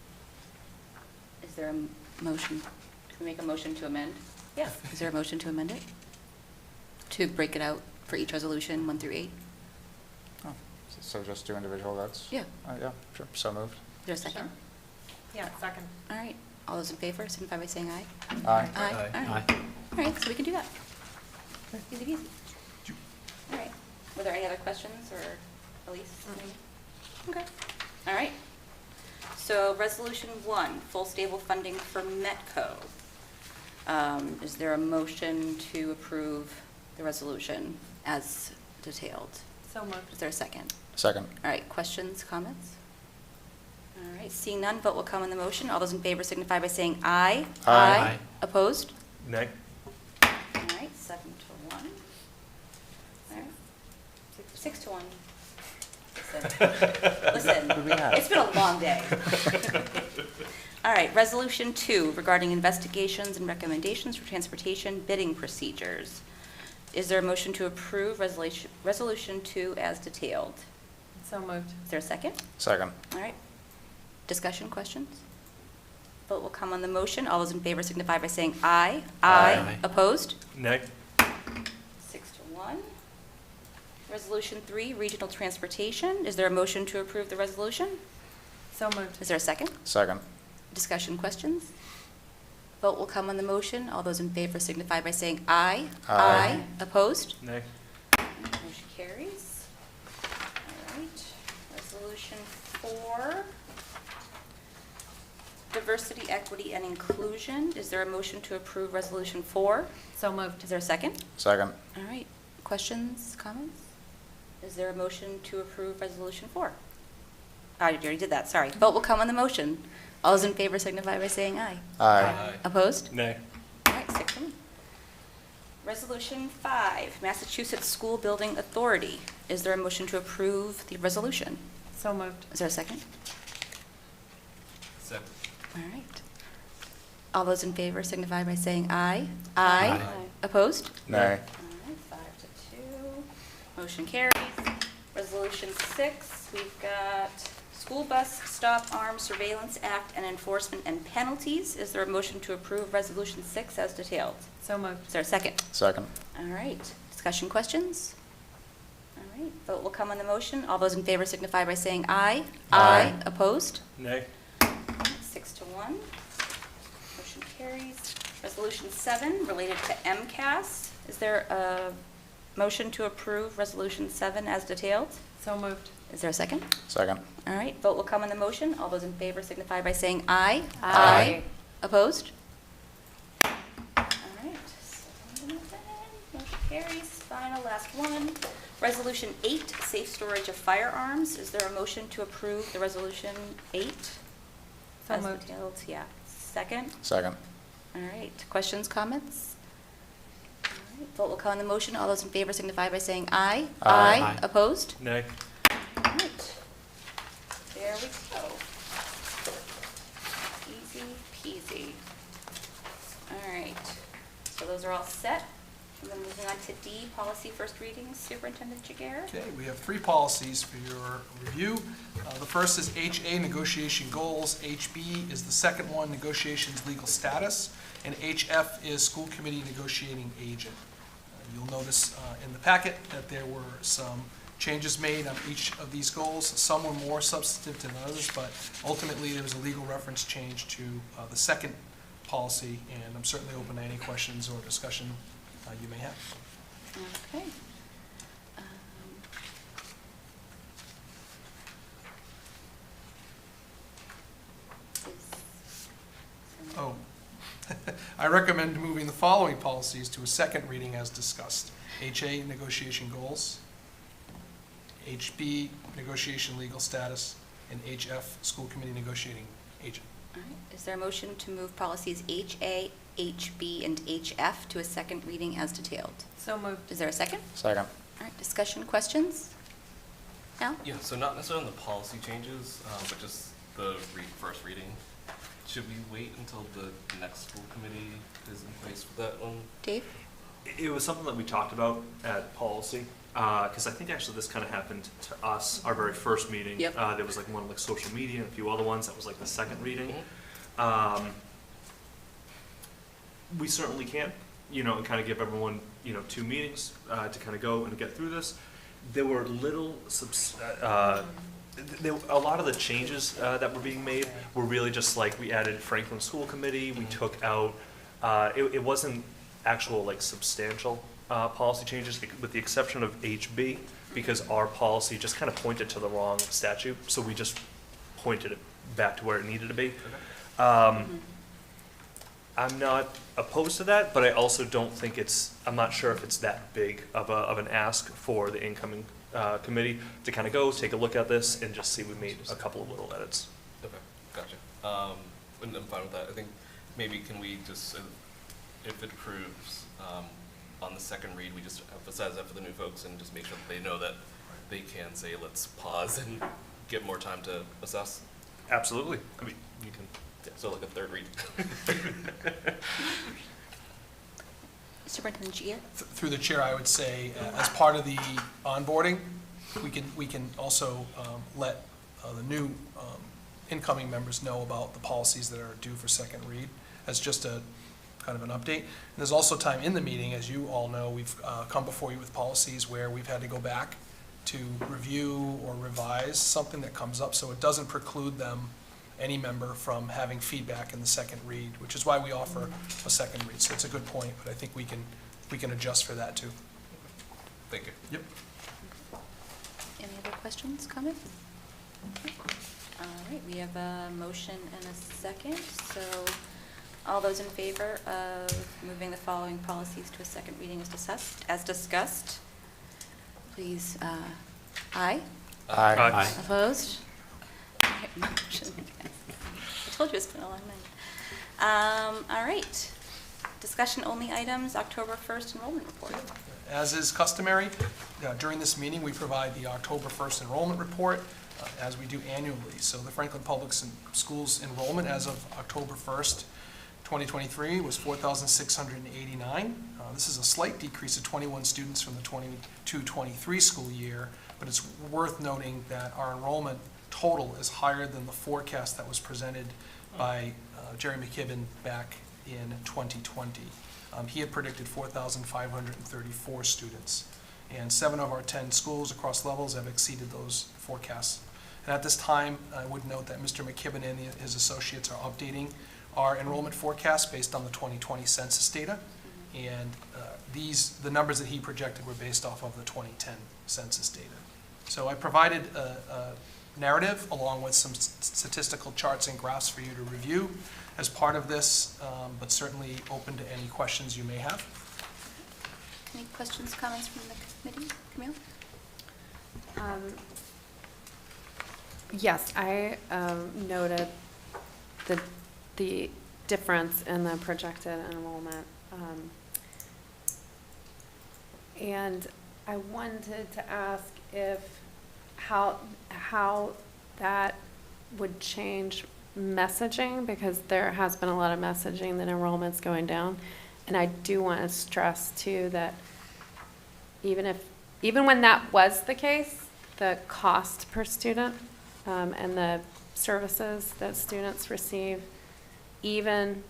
is there a motion? Can we make a motion to amend? Yeah. Is there a motion to amend it? To break it out for each resolution, 1 through 8? Oh, so just do individual votes? Yeah. Yeah, sure, so moved. Is there a second? Yeah, second. All right. All those in favor, signify by saying aye. Aye. Aye. Aye. All right. All right, so we can do that. Easy peasy. All right. Were there any other questions or Elise? Okay. All right. So Resolution 1, full stable funding for Metco. Is there a motion to approve the resolution as detailed? So moved. Is there a second? Second. All right, questions, comments? All right, seeing none, vote will come on the motion. All those in favor signify by saying aye. Aye. Opposed? Nay? All right, 7 to 1. All right, 6 to 1. Listen, it's been a long day. All right, Resolution 2 regarding investigations and recommendations for transportation bidding procedures. Is there a motion to approve Resolution 2 as detailed? So moved. Is there a second? Second. All right. Discussion, questions? Vote will come on the motion. All those in favor signify by saying aye. Aye. Opposed? Nay? 6 to 1. Resolution 3, regional transportation. Is there a motion to approve the resolution? So moved. Is there a second? Second. Discussion, questions? Vote will come on the motion. All those in favor signify by saying aye. Aye. Opposed? Nay? Motion carries. All right. Resolution 4. Diversity, Equity, and Inclusion. Is there a motion to approve Resolution 4? So moved. Is there a second? Second. All right. Questions, comments? Is there a motion to approve Resolution 4? I already did that, sorry. Vote will come on the motion. All those in favor signify by saying aye. Aye. Opposed? Nay. All right, 6-1. Resolution 5, Massachusetts School Building Authority. Is there a motion to approve the resolution? So moved. Is there a second? Second. All right. All those in favor signify by saying aye. Aye. Opposed? Nay. All right, 5-2. Motion carries. Resolution 6, we've got School Bus Stop Arm Surveillance Act and Enforcement and Penalties. Is there a motion to approve Resolution 6 as detailed? So moved. Is there a second? Second. All right. Discussion, questions? All right. Vote will come on the motion. All those in favor signify by saying aye. Aye. Opposed? Nay. 6-1. Motion carries. Resolution 7, related to MCAS. Is there a motion to approve Resolution 7 as detailed? So moved. Is there a second? Second. All right. Vote will come on the motion. All those in favor signify by saying aye. Aye. Opposed? All right. 7-0. Motion carries. Final, last one. Resolution 8, Safe Storage of Firearms. Is there a motion to approve the Resolution 8? So As moved. detailed, yeah. Second? Second. All right. Questions, comments? All right. Vote will come on the motion. All those in favor signify by saying aye. Aye. Aye. Opposed? Nay. All right. There we go. Easy peasy. All right. So those are all set. And then moving on to D, policy first readings, Superintendent Jagger. Okay, we have 3 policies for your review. The first is HA, negotiation goals. HB is the second one, negotiations legal status. And HF is school committee negotiating agent. You'll notice in the packet that there were some changes made on each of these goals. Some were more substantive than others, but ultimately there was a legal reference change to the second policy, and I'm certainly open to any questions or discussion you may have. Okay. Oh, I recommend moving the following policies to a second reading as discussed. HA, negotiation goals. HB, negotiation legal status. And HF, school committee negotiating agent. All right. Is there a motion to move policies HA, HB, and HF to a second reading as detailed? So moved. Is there a second? Second. All right. Discussion, questions? Al? Yeah, so not necessarily on the policy changes, but just the first reading. Should we wait until the next school committee is in place for that one? Dave? It was something that we talked about at policy, because I think actually this kind of happened to us, our very first meeting. Yep. There was like one like social media and a few other ones. That was like the second reading. We certainly can, and kind of give everyone, 2 meetings to kind of go and get through this. There were a lot of the changes that were being made were really just like we added Franklin School Committee, we took out, it wasn't actual like substantial policy changes with the exception of HB, because our policy just kind of pointed to the wrong statute, so we just pointed it back to where it needed to be. I'm not opposed to that, but I also don't think I'm not sure if it's that big of an ask for the incoming committee to kind of go, take a look at this, and just see we made a couple of little edits. Okay, gotcha. And I'm fine with that. I think maybe can we just, if it approves, on the second read, we just emphasize that for the new folks and just make sure that they know that they can say, let's pause and get more time to assess. Absolutely. I mean, you can. Yeah, so like a third read. Superintendent Jagger? Through the chair, I would say, as part of the onboarding, we can also let the new incoming members know about the policies that are due for second read, as just a kind of an update. And there's also time in the meeting, as you all know, we've come before you with policies where we've had to go back to review or revise something that comes up, so it doesn't preclude them, any member, from having feedback in the second read, which is why we offer a second read. So it's a good point, but I think we can adjust for that too. Thank you. Yep. Any other questions, comments? All right, we have a motion and a second, so all those in favor of moving the following policies to a second reading as discussed, please, aye. Aye. Opposed? All right, motion passed. I told you it's been a long night. All right, discussion only items, October 1st enrollment report. As is customary, during this meeting, we provide the October 1st enrollment report, as we do annually. So the Franklin Public Schools enrollment as of October 1st, 2023 was 4,689. This is a slight decrease of 21 students from the 22-23 school year, but it's worth noting that our enrollment total is higher than the forecast that was presented by Jerry McKibben back in 2020. He had predicted 4,534 students, and 7 of our 10 schools across levels have exceeded those forecasts. And at this time, I would note that Mr. McKibben and his associates are updating our enrollment forecast based on the 2020 census data, and the numbers that he projected were based off of the 2010 census data. So I provided a narrative along with some statistical charts and graphs for you to review as part of this, but certainly open to any questions you may have. Any questions, comments from the committee? Camille? Yes, I noted the difference in the projected enrollment. And I wanted to ask how that would change messaging, because there has been a lot of messaging that enrollment's going down. And I do want to stress too that even when that was the case, the cost per student and the services that students receive, even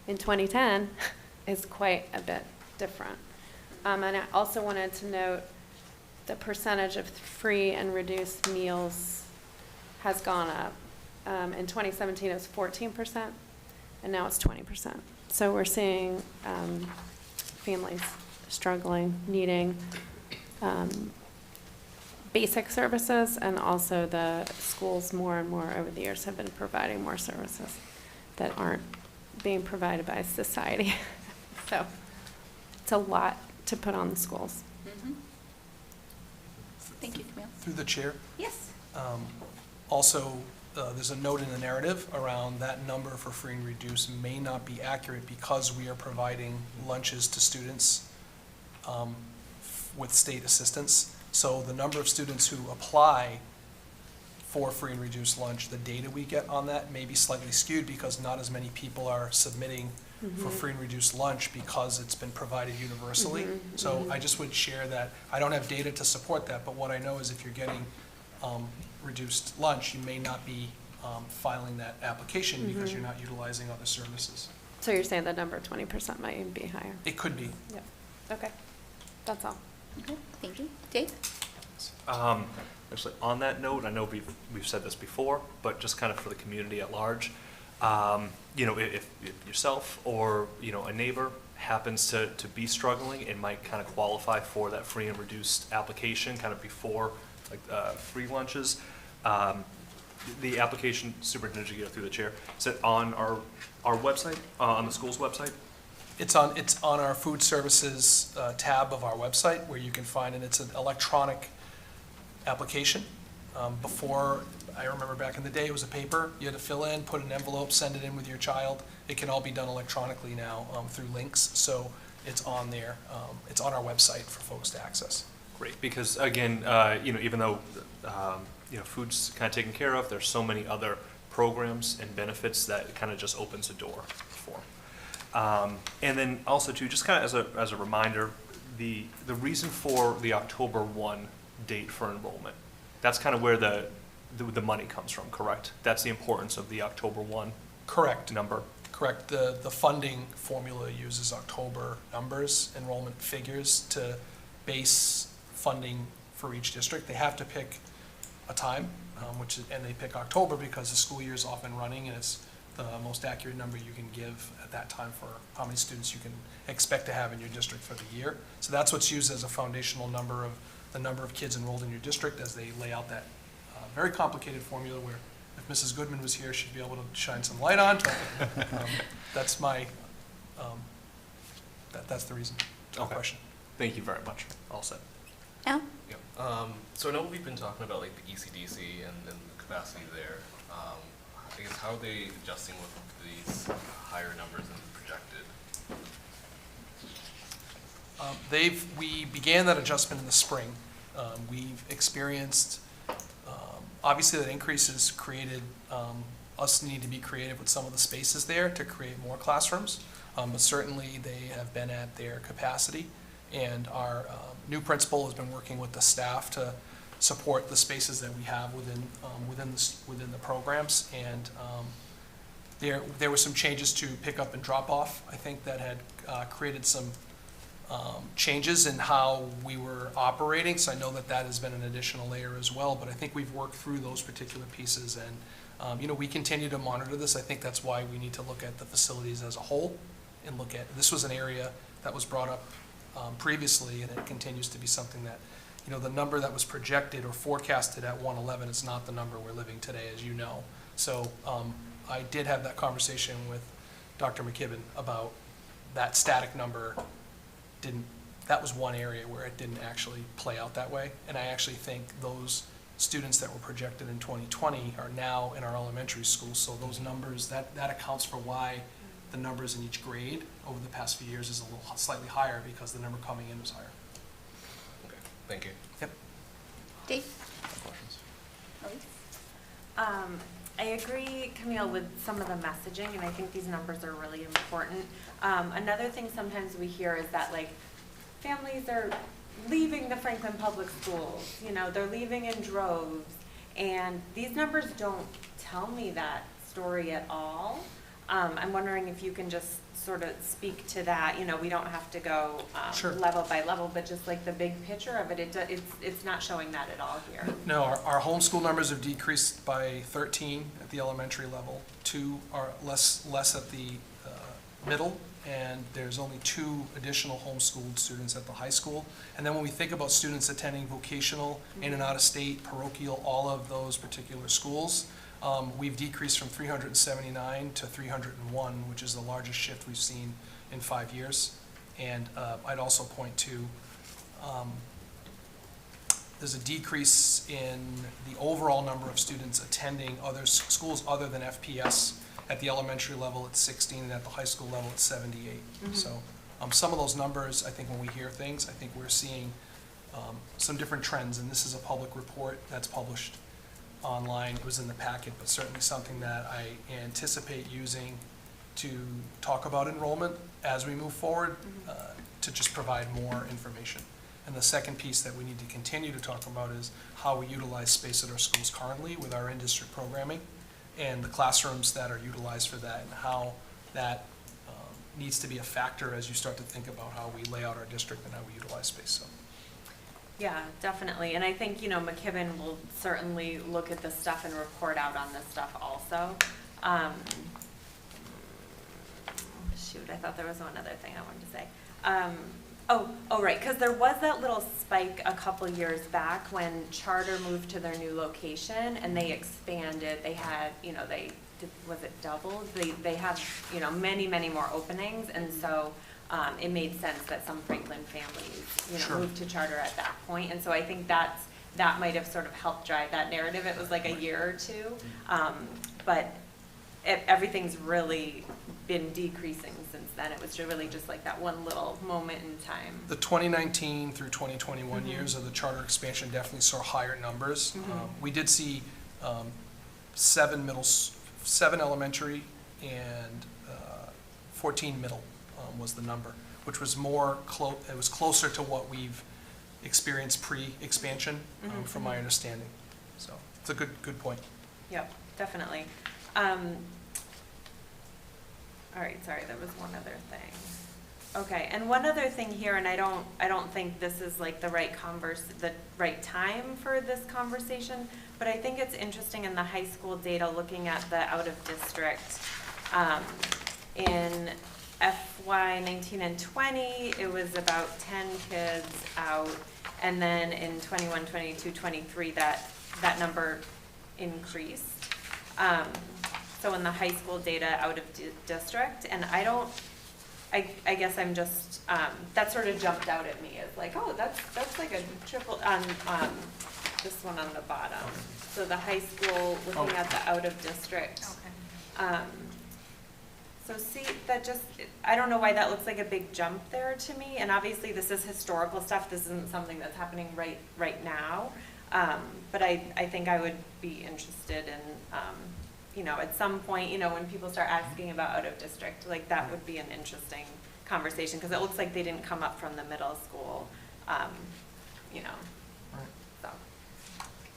in 2010, is quite a bit different. And I also wanted to note the percentage of free and reduced meals has gone up. In 2017, it was 14%, and now it's 20%. So we're seeing families struggling, needing basic services, and also the schools more and more over the years have been providing more services that aren't being provided by society. So it's a lot to put on the schools. Mm-hmm. Thank you, Camille. Through the chair. Yes. Also, there's a note in the narrative around that number for free and reduced may not be accurate because we are providing lunches to students with state assistance. So the number of students who apply for free and reduced lunch, the data we get on that may be slightly skewed because not as many people are submitting for free and reduced lunch because it's been provided universally. So I just would share that. I don't have data to support that, but what I know is if you're getting reduced lunch, you may not be filing that application because you're not utilizing other services. So you're saying the number 20% might even be higher? It could be. Yep. Okay. That's all. Okay, thank you. Dave? Actually, on that note, I know we've said this before, but just kind of for the community at large, if yourself or, a neighbor happens to be struggling and might kind of qualify for that free and reduced application kind of before free lunches, the application, superintendent should get it through the chair, is it on our website, on the school's website? It's on our food services tab of our website where you can find it. It's an electronic application. Before, I remember back in the day, it was a paper. You had to fill in, put an envelope, send it in with your child. It can all be done electronically now through links. So it's on there. It's on our website for folks to access. Great, because again, even though food's kind of taken care of, there's so many other programs and benefits that it kind of just opens the door for. And then also too, just kind of as a reminder, the reason for the October 1 date for enrollment, that's kind of where the money comes from, correct? That's the importance of the October 1 Correct. number. Correct. The funding formula uses October numbers, enrollment figures to base funding for each district. They have to pick a time, and they pick October because the school year is off and running, and it's the most accurate number you can give at that time for how many students you can expect to have in your district for the year. So that's what's used as a foundational number of the number of kids enrolled in your district as they lay out that very complicated formula where if Mrs. Goodman was here, she'd be able to shine some light on. That's my, that's the reason. No Okay. question. Thank you very much. All set. Al? Yeah. So I know we've been talking about like the ECDC and the capacity there. I guess how are they adjusting with these higher numbers than projected? We began that adjustment in the spring. We've experienced, obviously that increase has created us need to be creative with some of the spaces there to create more classrooms. But certainly they have been at their capacity. And our new principal has been working with the staff to support the spaces that we have within the programs. And there were some changes to pick up and drop off, I think, that had created some changes in how we were operating. So I know that that has been an additional layer as well. But I think we've worked through those particular pieces. And we continue to monitor this. I think that's why we need to look at the facilities as a whole and look at, this was an area that was brought up previously, and it continues to be something that, the number that was projected or forecasted at 111 is not the number we're living today, as you know. So I did have that conversation with Dr. McKibben about that static number. That was one area where it didn't actually play out that way. And I actually think those students that were projected in 2020 are now in our elementary schools. So those numbers, that accounts for why the numbers in each grade over the past few years is a little slightly higher, because the number coming in was higher. Okay, thank you. Yep. Dave? I agree, Camille, with some of the messaging, and I think these numbers are really important. Another thing sometimes we hear is that, like, families are leaving the Franklin Public Schools, they're leaving in droves, and these numbers don't tell me that story at all. I'm wondering if you can just sort of speak to that. We don't have to go Sure. level by level, but just like the big picture of it, it's not showing that at all here. No, our homeschool numbers have decreased by 13 at the elementary level. 2 are less at the middle, and there's only 2 additional homeschooled students at the high school. And then when we think about students attending vocational, in and out of state, parochial, all of those particular schools, we've decreased from 379 to 301, which is the largest shift we've seen in 5 years. And I'd also point to, there's a decrease in the overall number of students attending other schools other than FPS. At the elementary level, it's 16, and at the high school level, it's 78. Mm-hmm. So some of those numbers, I think when we hear things, I think we're seeing some different trends, and this is a public report that's published online. It was in the packet, but certainly something that I anticipate using to talk about enrollment as we move forward, to just provide more information. And the second piece that we need to continue to talk about is how we utilize space at our schools currently with our in-district programming, and the classrooms that are utilized for that, and how that needs to be a factor as you start to think about how we lay out our district and how we utilize space. So. Yeah, definitely. And I think, McKibben will certainly look at this stuff and report out on this stuff also. Shoot, I thought there was one other thing I wanted to say. Right, because there was that little spike a couple years back when Charter moved to their new location and they expanded. They had, was it doubled? They have, many, many more openings, and so it made sense that some Franklin families, Sure. moved to Charter at that point. And so I think that might have sort of helped drive that narrative. It was like a year or two, but everything's really been decreasing since then. It was really just like that one little moment in time. The 2019 through 2021 years of the charter expansion definitely saw higher numbers. We did see 7 elementary and 14 middle was the number, which was it was closer to what we've experienced pre-expansion, from my understanding. So it's a good point. Yep, definitely. All right, sorry, there was one other thing. Okay, and one other thing here, and I don't think this is like the right time for this conversation, but I think it's interesting in the high school data looking at the out of district. In FY 19 and 20, it was about 10 kids out, and then in 21, 22, 23, that number increased. So in the high school data out of district, and I guess I'm just, that sort of jumped out at me as like, oh, that's like a triple, on this one on the bottom. So the high school, looking at the out of district. So see, that just, I don't know why that looks like a big jump there to me, and obviously this is historical stuff, this isn't something that's happening right now. But I think I would be interested in, you know, at some point, you know, when people start asking about out of district, like that would be an interesting conversation, because it looks like they didn't come up from the middle school, you know, Right. so.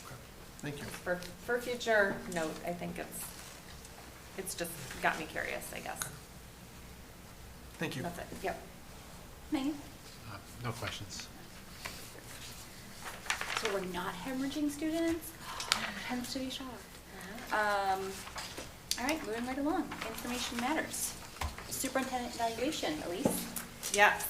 Okay. Thank you. For future note, I think it's just got me curious, I guess. Thank you. That's it, yep. Megan? No questions. So we're not hemorrhaging students? Tends to be shocked. All right, moving right along. Information matters. Superintendent evaluation, Elise? Yes.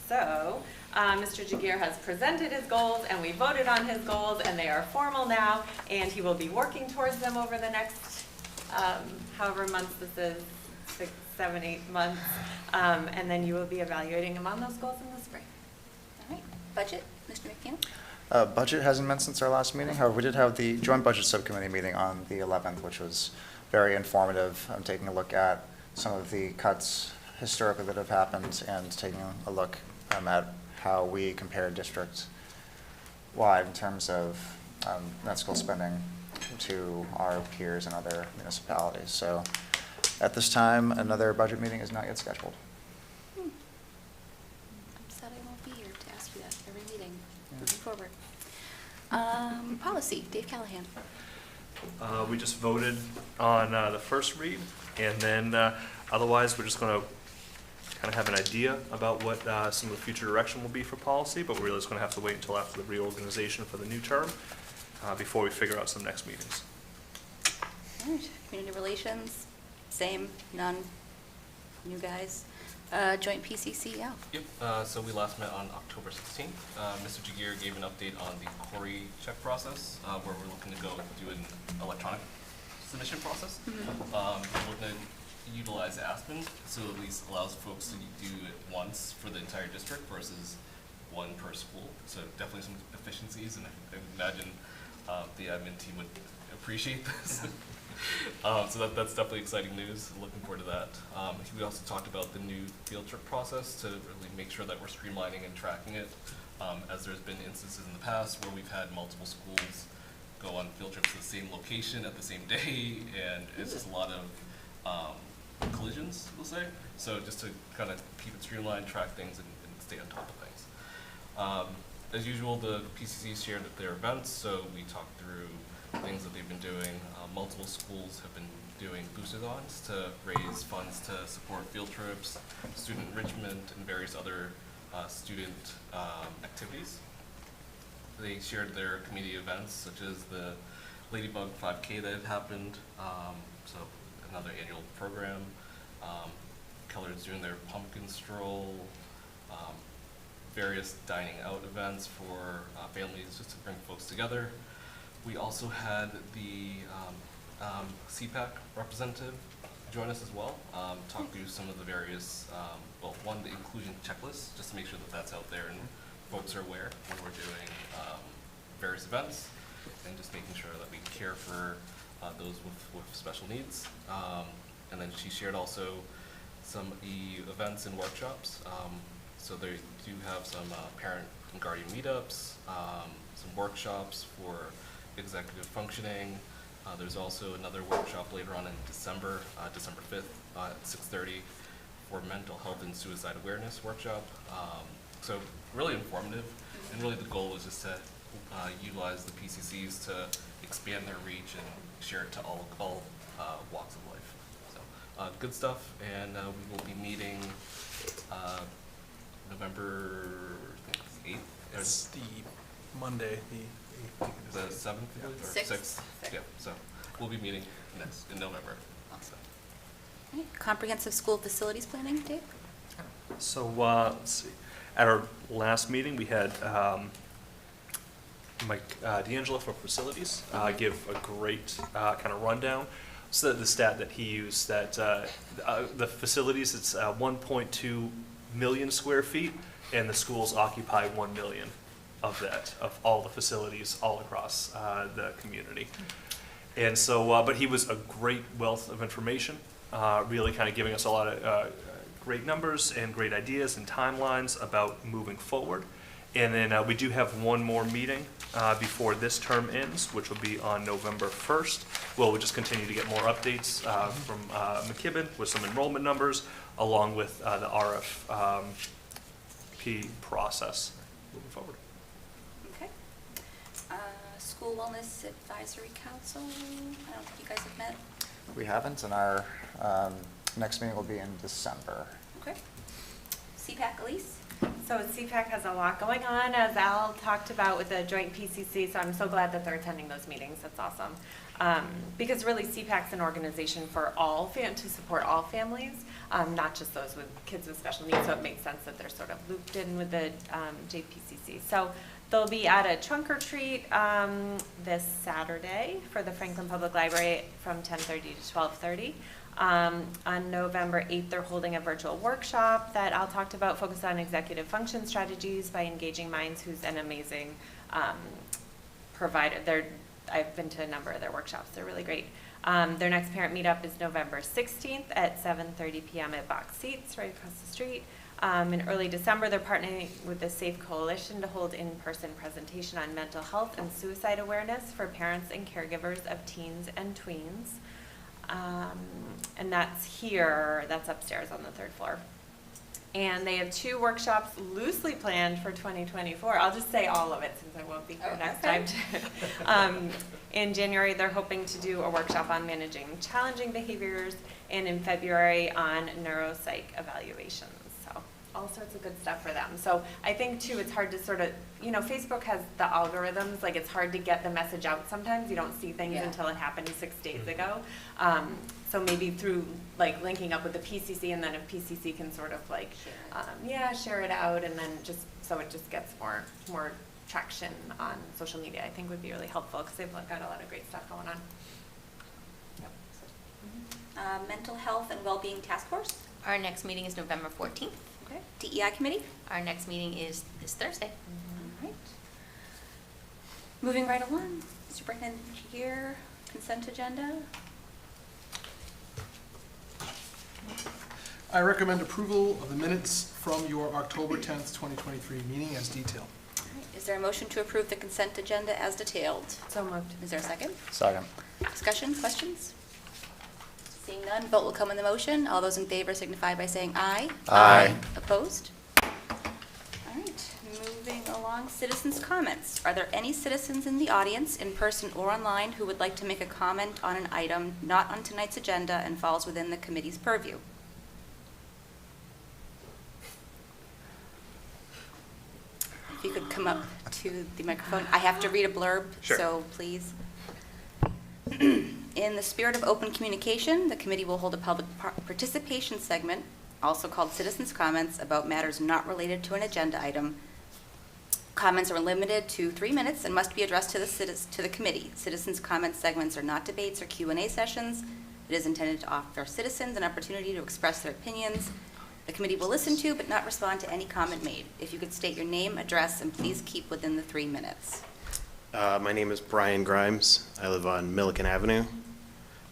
So, Mr. Jagir has presented his goals, and we voted on his goals, and they are formal now, and he will be working towards them over the next, however months this is, 6, 7, 8 months, and then you will be evaluating him on those goals in the spring. All right, budget, Mr. McNeil? Budget hasn't met since our last meeting. However, we did have the joint budget subcommittee meeting on the 11th, which was very informative. Taking a look at some of the cuts historically that have happened and taking a look at how we compare district-wide in terms of net school spending to our peers in other municipalities. So at this time, another budget meeting is not yet scheduled. I'm sad I won't be here to ask you that every meeting moving forward. Policy, Dave Callahan. We just voted on the first read, and then otherwise, we're just going to kind of have an idea about what some of the future direction will be for policy, but we're really just going to have to wait until after the reorganization for the new term before we figure out some next meetings. All right, community relations, same, none, new guys. Joint PCCL. Yep, so we last met on October 16th. Mr. Jagir gave an update on the Corey check process, where we're looking to go do an electronic submission process. We're looking to utilize Aspen, so at least allows folks to do it once for the entire district versus one per school. So definitely some efficiencies, and I imagine the admin team would appreciate this. So that's definitely exciting news. Looking forward to that. We also talked about the new field trip process to really make sure that we're streamlining and tracking it, as there's been instances in the past where we've had multiple schools go on field trips to the same location at the same day, and it's just a lot of collisions, we'll say. So just to kind of keep it streamlined, track things, and stay on top of things. As usual, the PCC shared their events, so we talked through things that they've been doing. Multiple schools have been doing booster-thons to raise funds to support field trips, student enrichment, and various other student activities. They shared their community events, such as the Ladybug 5K that had happened, so another annual program. Keller's doing their pumpkin stroll, various dining out events for families just to bring folks together. We also had the CPAC representative join us as well, talk through some of the various, well, one, the inclusion checklist, just to make sure that that's out there and folks are aware when we're doing various events, and just making sure that we care for those with special needs. And then she shared also some events and workshops. So they do have some parent and guardian meetups, some workshops for executive functioning. There's also another workshop later on in December, December 5th at 6:30 for mental health and suicide awareness workshop. So really informative, and really the goal is just to utilize the PCCs to expand their reach and share it to all walks of life. So good stuff, and we will be meeting November 8th. It's the Monday, The 7th, I believe, or 6th? Yeah, so we'll be meeting next in November. Awesome. All right, comprehensive school facilities planning, Dave? So let's see. At our last meeting, we had Mike D'Angelo from Facilities give a great kind of rundown. So the stat that he used, that the facilities, it's 1.2 million square feet, and the schools occupy 1 million of that, of all the facilities all across the community. And so, but he was a great wealth of information, really kind of giving us a lot of great numbers and great ideas and timelines about moving forward. And then we do have one more meeting before this term ends, which will be on November 1st. We'll just continue to get more updates from McKibben with some enrollment numbers, along with the RFP process moving forward. Okay. School Wellness Advisory Council, I don't think you guys have met. We haven't, and our next meeting will be in December. Okay. CPAC, Elise? So CPAC has a lot going on, as Al talked about with the joint PCC, so I'm so glad that they're attending those meetings. That's awesome. Because really CPAC's an organization for to support all families, not just those with kids with special needs, so it makes sense that they're sort of looped in with the JPCC. So they'll be at a trunk or treat this Saturday for the Franklin Public Library from 10:30 to 12:30. On November 8th, they're holding a virtual workshop that Al talked about, focused on executive function strategies by Engaging Minds, who's an amazing provider. I've been to a number of their workshops. They're really great. Their next parent meetup is November 16th at 7:30 p.m. at Box Seats right across the street. In early December, they're partnering with the SAFE Coalition to hold in-person presentation on mental health and suicide awareness for parents and caregivers of teens and tweens. And that's upstairs on the 3rd floor. And they have 2 workshops loosely planned for 2024. I'll just say all of it since I won't be here next time. In January, they're hoping to do a workshop on managing challenging behaviors, and in February on neuropsych evaluations. So all sorts of good stuff for them. So I think too, it's hard to sort of, Facebook has the algorithms, like it's hard to get the message out sometimes. You don't see things until it happened 6 days ago. So maybe through like linking up with the PCC, and then if PCC can sort of like, share it out, and then just so it just gets more traction on social media, I think would be really helpful, because they've got a lot of great stuff going on. Mental Health and Wellbeing Task Force. Our next meeting is November 14th. Okay. DEI Committee. Our next meeting is this Thursday. All right. Moving right along, Superintendent here, consent agenda. I recommend approval of the minutes from your October 10th, 2023 meeting as detailed. All right. Is there a motion to approve the consent agenda as detailed? So moved. Is there a second? Second. Discussion, questions? Seeing none, vote will come on the motion. All those in favor signify by saying aye. Aye. Opposed? All right, moving along, citizens' comments. Are there any citizens in the audience, in person or online, who would like to make a comment on an item not on tonight's agenda and falls within the committee's purview? If you could come up to the microphone. I have to read a blurb, so please. In the spirit of open communication, the committee will hold a public participation segment, also called Citizens' Comments, about matters not related to an agenda item. Comments are limited to 3 minutes and must be addressed to the committee. Citizens' comment segments are not debates or Q&A sessions. It is intended to offer citizens an opportunity to express their opinions. The committee will listen to but not respond to any comment made. If you could state your name, address, and please keep within the 3 minutes. My name is Brian Grimes. I live on Milliken Avenue.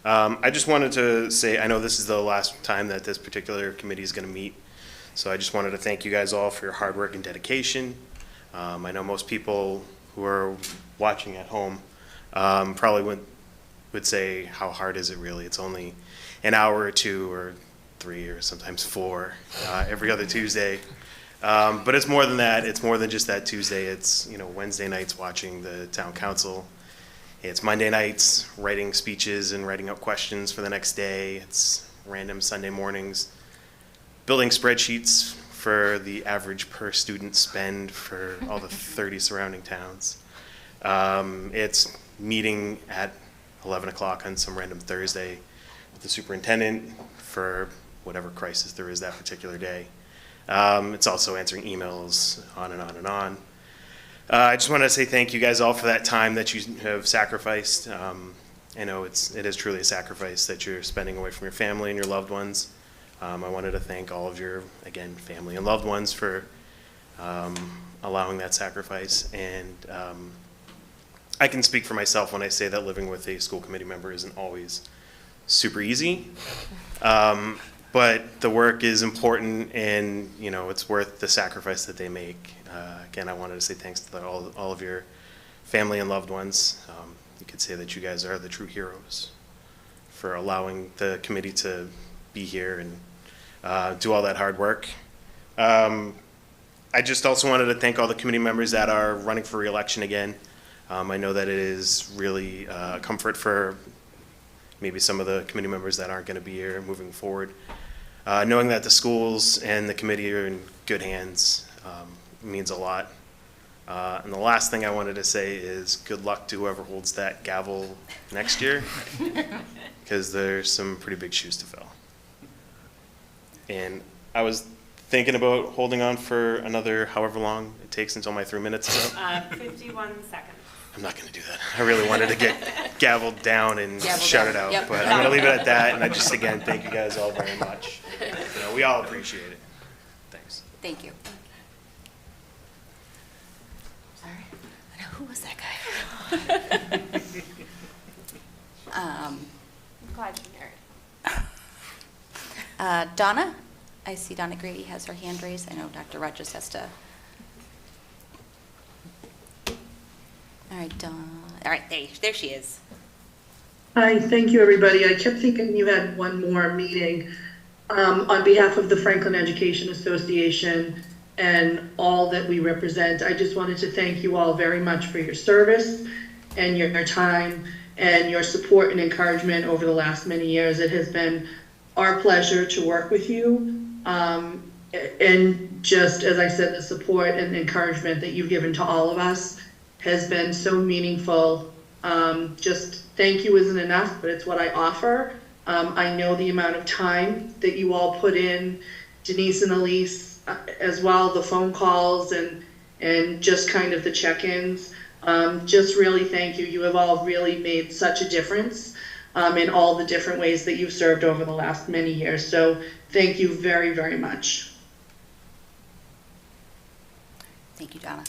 I just wanted to say, I know this is the last time that this particular committee is going to meet, so I just wanted to thank you guys all for your hard work and dedication. I know most people who are watching at home probably would say, how hard is it really? It's only an hour or 2 or 3 or sometimes 4 every other Tuesday. But it's more than that. It's more than just that Tuesday. It's, Wednesday nights watching the town council. It's Monday nights writing speeches and writing up questions for the next day. It's random Sunday mornings building spreadsheets for the average per student spend for all the 30 surrounding towns. It's meeting at 11 o'clock on some random Thursday with the superintendent for whatever crisis there is that particular day. It's also answering emails, on and on and on. I just want to say thank you guys all for that time that you have sacrificed. I know it is truly a sacrifice that you're spending away from your family and your loved ones. I wanted to thank all of your, again, family and loved ones for allowing that sacrifice. And I can speak for myself when I say that living with a school committee member isn't always super easy. But the work is important, and it's worth the sacrifice that they make. Again, I wanted to say thanks to all of your family and loved ones. You could say that you guys are the true heroes for allowing the committee to be here and do all that hard work. I just also wanted to thank all the committee members that are running for re-election again. I know that it is really a comfort for maybe some of the committee members that aren't going to be here moving forward. Knowing that the schools and the committee are in good hands means a lot. And the last thing I wanted to say is good luck to whoever holds that gavel next year, because there's some pretty big shoes to fill. And I was thinking about holding on for another however long it takes until my 3 minutes is up. 51 seconds. I'm not going to do that. I really wanted to get gavelled down and shout it out, Yep. but I'm going to leave it at that. And I just, again, thank you guys all very much. We all appreciate it. Thanks. Thank you. Sorry. I know, who was that guy? I'm glad you're here. Donna? I see Donna Grady has her hand raised. I know Dr. Rogers has to. All right, Donna. All right, there she is. Hi, thank you, everybody. I kept thinking you had one more meeting. On behalf of the Franklin Education Association and all that we represent, I just wanted to thank you all very much for your service and your time and your support and encouragement over the last many years. It has been our pleasure to work with you. And just as I said, the support and encouragement that you've given to all of us has been so meaningful. Just thank you isn't enough, but it's what I offer. I know the amount of time that you all put in, Denise and Elise as well, the phone calls and just kind of the check-ins. Just really thank you. You have all really made such a difference in all the different ways that you've served over the last many years. So thank you very, very much. Thank you, Donna.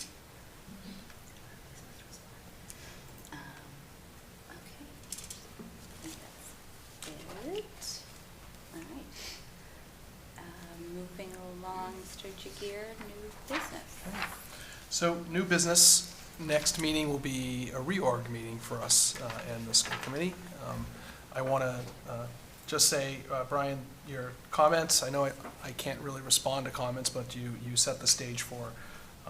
Moving along, Mr. Jagir, new business. So new business, next meeting will be a reorg meeting for us and the school committee. I want to just say, Brian, your comments, I know I can't really respond to comments, but you set the stage for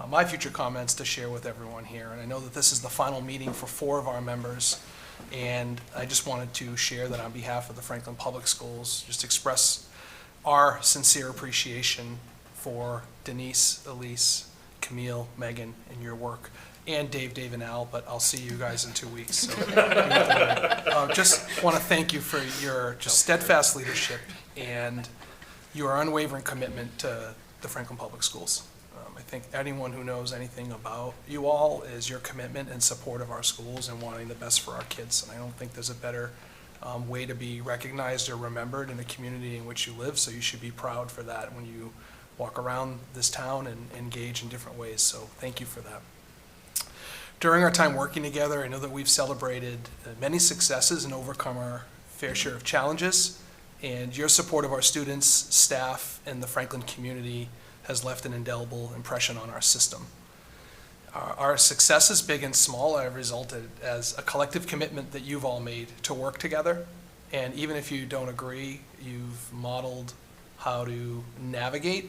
my future comments to share with everyone here. And I know that this is the final meeting for 4 of our members. And I just wanted to share that on behalf of the Franklin Public Schools, just express our sincere appreciation for Denise, Elise, Camille, Megan, and your work, and Dave, and Al, but I'll see you guys in 2 weeks. So, just want to thank you for your just steadfast leadership and your unwavering commitment to the Franklin Public Schools. I think anyone who knows anything about you all is your commitment and support of our schools and wanting the best for our kids. And I don't think there's a better way to be recognized or remembered in the community in which you live, so you should be proud for that when you walk around this town and engage in different ways. So thank you for that. During our time working together, I know that we've celebrated many successes and overcome our fair share of challenges, and your support of our students, staff, and the Franklin community has left an indelible impression on our system. Our successes, big and small, have resulted as a collective commitment that you've all made to work together. And even if you don't agree, you've modeled how to navigate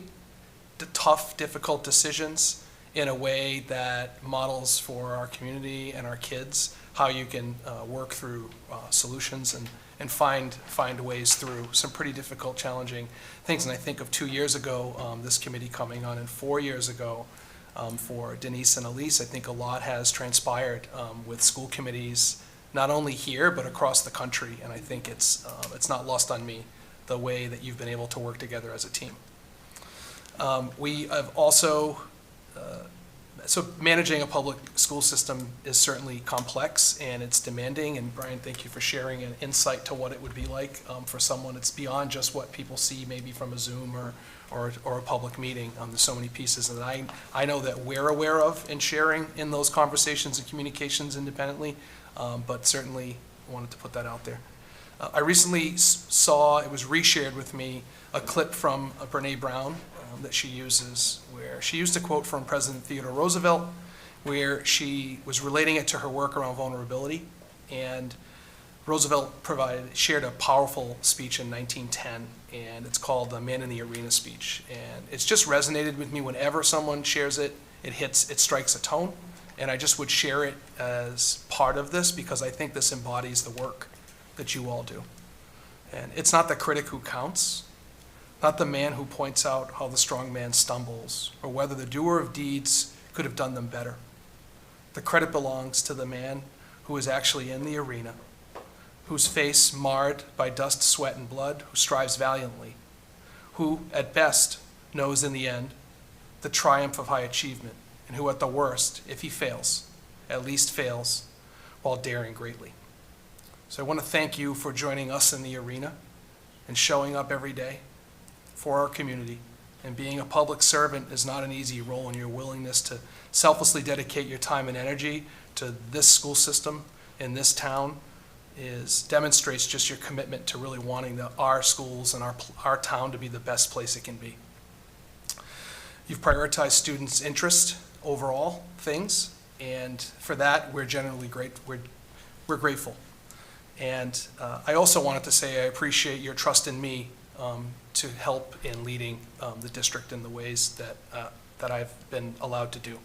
the tough, difficult decisions in a way that models for our community and our kids how you can work through solutions and find ways through some pretty difficult, challenging things. And I think of 2 years ago, this committee coming on, and 4 years ago, for Denise and Elise, I think a lot has transpired with school committees, not only here, but across the country. And I think it's not lost on me, the way that you've been able to work together as a team. We have also So managing a public school system is certainly complex and it's demanding. And Brian, thank you for sharing an insight to what it would be like for someone. It's beyond just what people see maybe from a Zoom or a public meeting. There's so many pieces that I know that we're aware of and sharing in those conversations and communications independently, but certainly wanted to put that out there. I recently saw, it was reshared with me, a clip from Brene Brown that she uses, where she used a quote from President Theodore Roosevelt, where she was relating it to her work around vulnerability. And Roosevelt shared a powerful speech in 1910, and it's called the Man in the Arena speech. And it's just resonated with me whenever someone shares it, it strikes a tone. And I just would share it as part of this because I think this embodies the work that you all do. And it's not the critic who counts, not the man who points out how the strong man stumbles, or whether the doer of deeds could have done them better. The credit belongs to the man who is actually in the arena, whose face marred by dust, sweat, and blood, who strives valiantly, who, at best, knows in the end the triumph of high achievement, and who, at the worst, if he fails, at least fails while daring greatly. So I want to thank you for joining us in the arena and showing up every day for our community. And being a public servant is not an easy role, and your willingness to selflessly dedicate your time and energy to this school system in this town demonstrates just your commitment to really wanting our schools and our town to be the best place it can be. You've prioritized students' interest over all things, and for that, we're generally we're grateful. And I also wanted to say I appreciate your trust in me to help in leading the district in the ways that I've been allowed to do.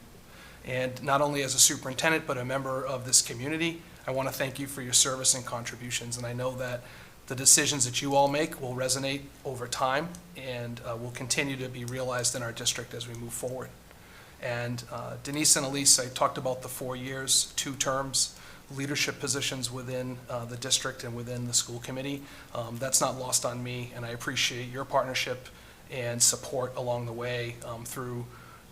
And not only as a superintendent, but a member of this community, I want to thank you for your service and contributions. And I know that the decisions that you all make will resonate over time and will continue to be realized in our district as we move forward. And Denise and Elise, I talked about the 4 years, 2 terms, leadership positions within the district and within the school committee. That's not lost on me, and I appreciate your partnership and support along the way through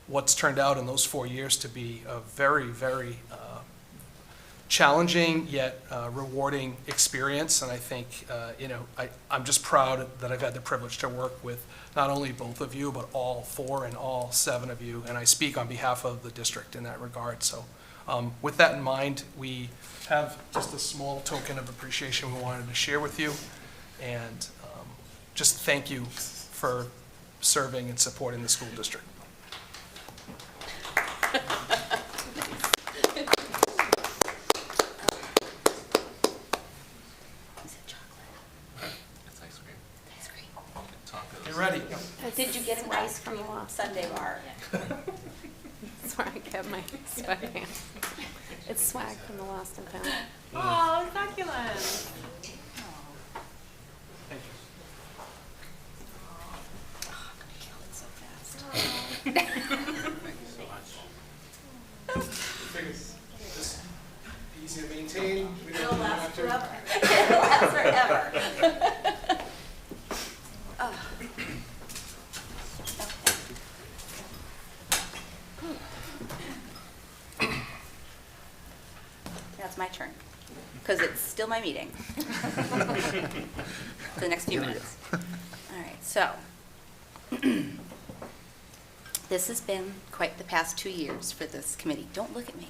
what's turned out in those 4 years to be a very, very challenging yet rewarding experience. And I think, I'm just proud that I've had the privilege to work with not only both of you, but all 4 and all 7 of you. And I speak on behalf of the district in that regard. So with that in mind, we have just a small token of appreciation we wanted to share with you. And just thank you for serving and supporting the school district. Get ready. Did you get an ice cream sundae bar? That's where I get my sweatpants. It's swag from the Lost and Found. Oh, succulent. Thank you. Oh, I'm gonna kill it so fast. Figures. Just easy to maintain. We don't It'll have last to- forever. It'll last forever. That's my turn, because it's still my meeting. For the next few minutes. All right, so. This has been quite the past 2 years for this committee. Don't look at me.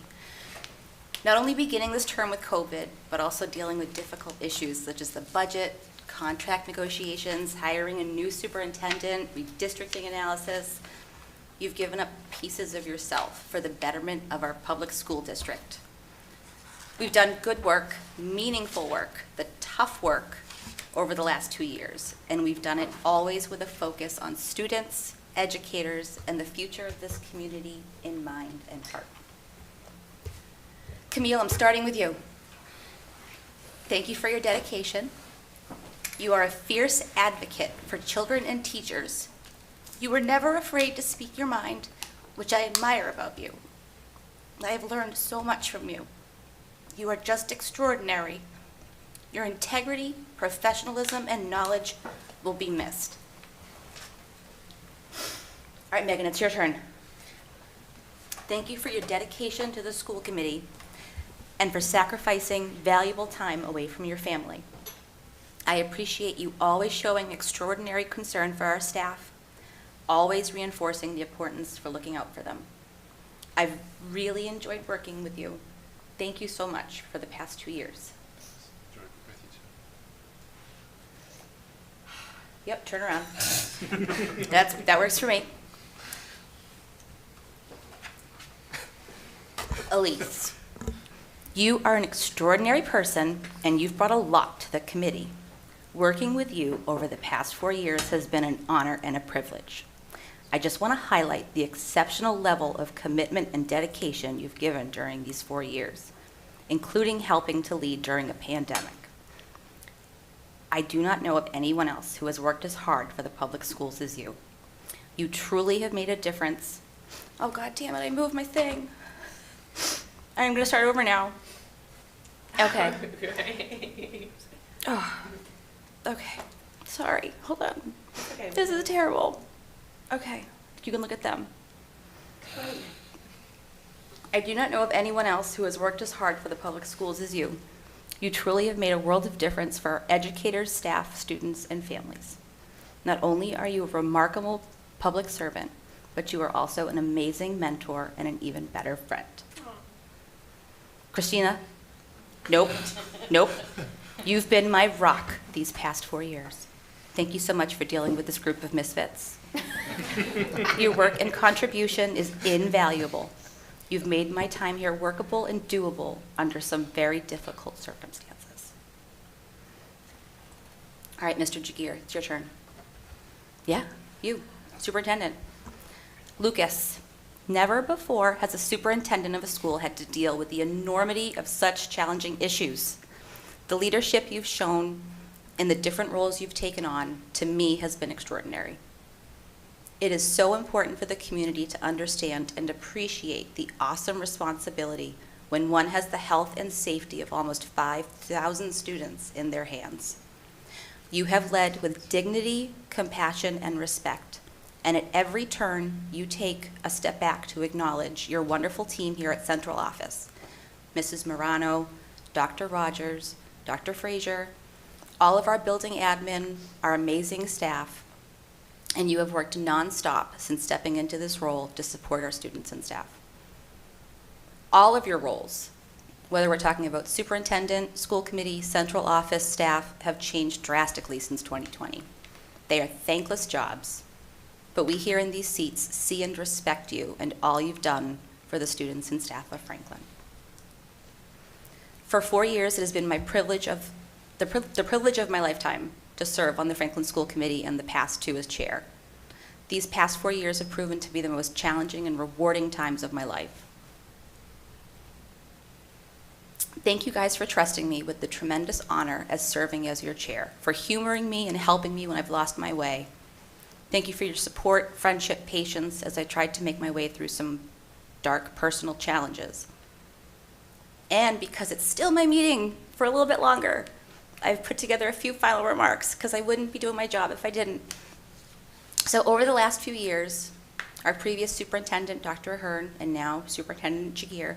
Not only beginning this term with COVID, but also dealing with difficult issues such as the budget, contract negotiations, hiring a new superintendent, redistricting analysis. You've given up pieces of yourself for the betterment of our public school district. We've done good work, meaningful work, the tough work over the last 2 years, and we've done it always with a focus on students, educators, and the future of this community in mind and heart. Camille, I'm starting with you. Thank you for your dedication. You are a fierce advocate for children and teachers. You were never afraid to speak your mind, which I admire about you. I have learned so much from you. You are just extraordinary. Your integrity, professionalism, and knowledge will be missed. All right, Megan, it's your turn. Thank you for your dedication to the school committee and for sacrificing valuable time away from your family. I appreciate you always showing extraordinary concern for our staff, always reinforcing the importance for looking out for them. I've really enjoyed working with you. Thank you so much for the past 2 years. Yep, turn around. That works for me. Elise, you are an extraordinary person, and you've brought a lot to the committee. Working with you over the past 4 years has been an honor and a privilege. I just want to highlight the exceptional level of commitment and dedication you've given during these 4 years, including helping to lead during a pandemic. I do not know of anyone else who has worked as hard for the public schools as you. You truly have made a difference. Oh, God damn it, I moved my thing. I'm going to start over now. Okay. Oh, okay. Sorry. Hold on. Okay. This is terrible. Okay. You can look at them. I do not know of anyone else who has worked as hard for the public schools as you. You truly have made a world of difference for our educators, staff, students, and families. Not only are you a remarkable public servant, but you are also an amazing mentor and an even better friend. Christina, nope, nope. You've been my rock these past 4 years. Thank you so much for dealing with this group of misfits. Your work and contribution is invaluable. You've made my time here workable and doable under some very difficult circumstances. All right, Mr. Jagir, it's your turn. Yeah, you, superintendent. Lucas, never before has a superintendent of a school had to deal with the enormity of such challenging issues. The leadership you've shown in the different roles you've taken on, to me, has been extraordinary. It is so important for the community to understand and appreciate the awesome responsibility when one has the health and safety of almost 5,000 students in their hands. You have led with dignity, compassion, and respect, and at every turn you take a step back to acknowledge your wonderful team here at Central Office. Mrs. Morano, Dr. Rogers, Dr. Frazier, all of our building admin, our amazing staff, and you have worked nonstop since stepping into this role to support our students and staff. All of your roles, whether we're talking about superintendent, school committee, central office staff, have changed drastically since 2020. They are thankless jobs, but we here in these seats see and respect you and all you've done for the students and staff of Franklin. For 4 years, it has been my privilege of the privilege of my lifetime to serve on the Franklin School Committee and the past 2 as chair. These past 4 years have proven to be the most challenging and rewarding times of my life. Thank you guys for trusting me with the tremendous honor as serving as your chair, for humoring me and helping me when I've lost my way. Thank you for your support, friendship, patience as I tried to make my way through some dark personal challenges. And because it's still my meeting for a little bit longer, I've put together a few final remarks because I wouldn't be doing my job if I didn't. So over the last few years, our previous superintendent, Dr. Ahern, and now Superintendent Jagir,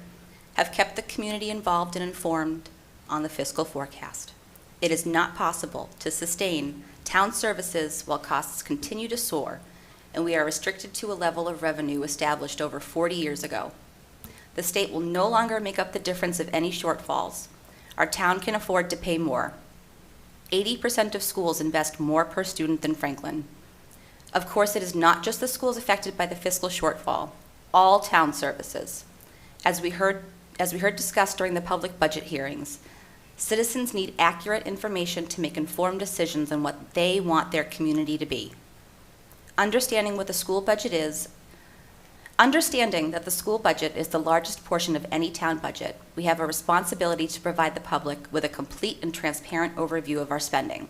have kept the community involved and informed on the fiscal forecast. It is not possible to sustain town services while costs continue to soar, and we are restricted to a level of revenue established over 40 years ago. The state will no longer make up the difference of any shortfalls. Our town can afford to pay more. 80% of schools invest more per student than Franklin. Of course, it is not just the schools affected by the fiscal shortfall, all town services. As we heard discussed during the public budget hearings, citizens need accurate information to make informed decisions on what they want their community to be. Understanding that the school budget is the largest portion of any town budget, we have a responsibility to provide the public with a complete and transparent overview of our spending.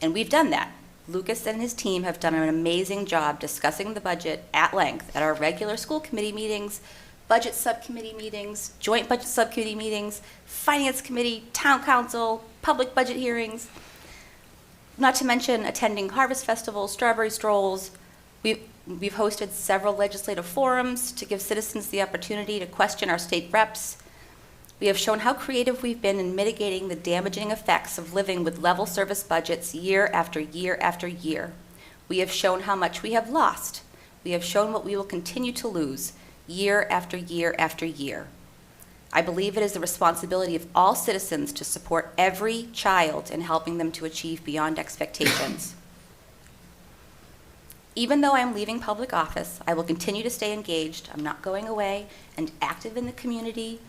And we've done that. Lucas and his team have done an amazing job discussing the budget at length at our regular school committee meetings, budget subcommittee meetings, joint budget subcommittee meetings, finance committee, town council, public budget hearings, not to mention attending harvest festivals, strawberry strolls. We've hosted several legislative forums to give citizens the opportunity to question our state reps. We have shown how creative we've been in mitigating the damaging effects of living with level service budgets year after year after year. We have shown how much we have lost. We have shown what we will continue to lose year after year after year. I believe it is the responsibility of all citizens to support every child in helping them to achieve beyond expectations. Even though I'm leaving public office, I will continue to stay engaged. I'm not going away and active in the community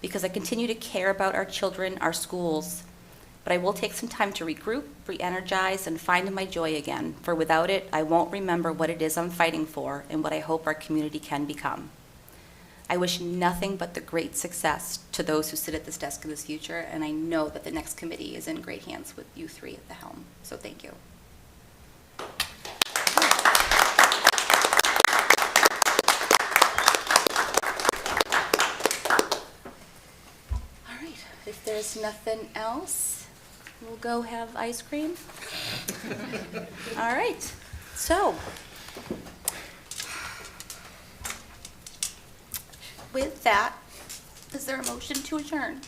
because I continue to care about our children, our schools. But I will take some time to regroup, re-energize, and find my joy again, for without it, I won't remember what it is I'm fighting for and what I hope our community can become. I wish nothing but the great success to those who sit at this desk in this future, and I know that the next committee is in great hands with you three at the helm. So thank you. All right, if there's nothing else, we'll go have ice cream. All right, so with that, is there a motion to adjourn?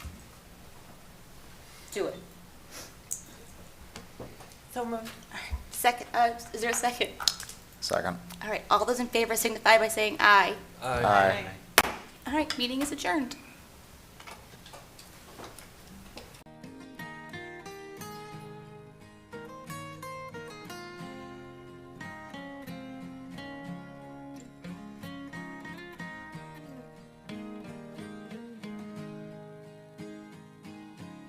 Do it. So moved. All right, second, is there a second? Second. All right, all those in favor signify by saying aye. Aye. All right, meeting is adjourned.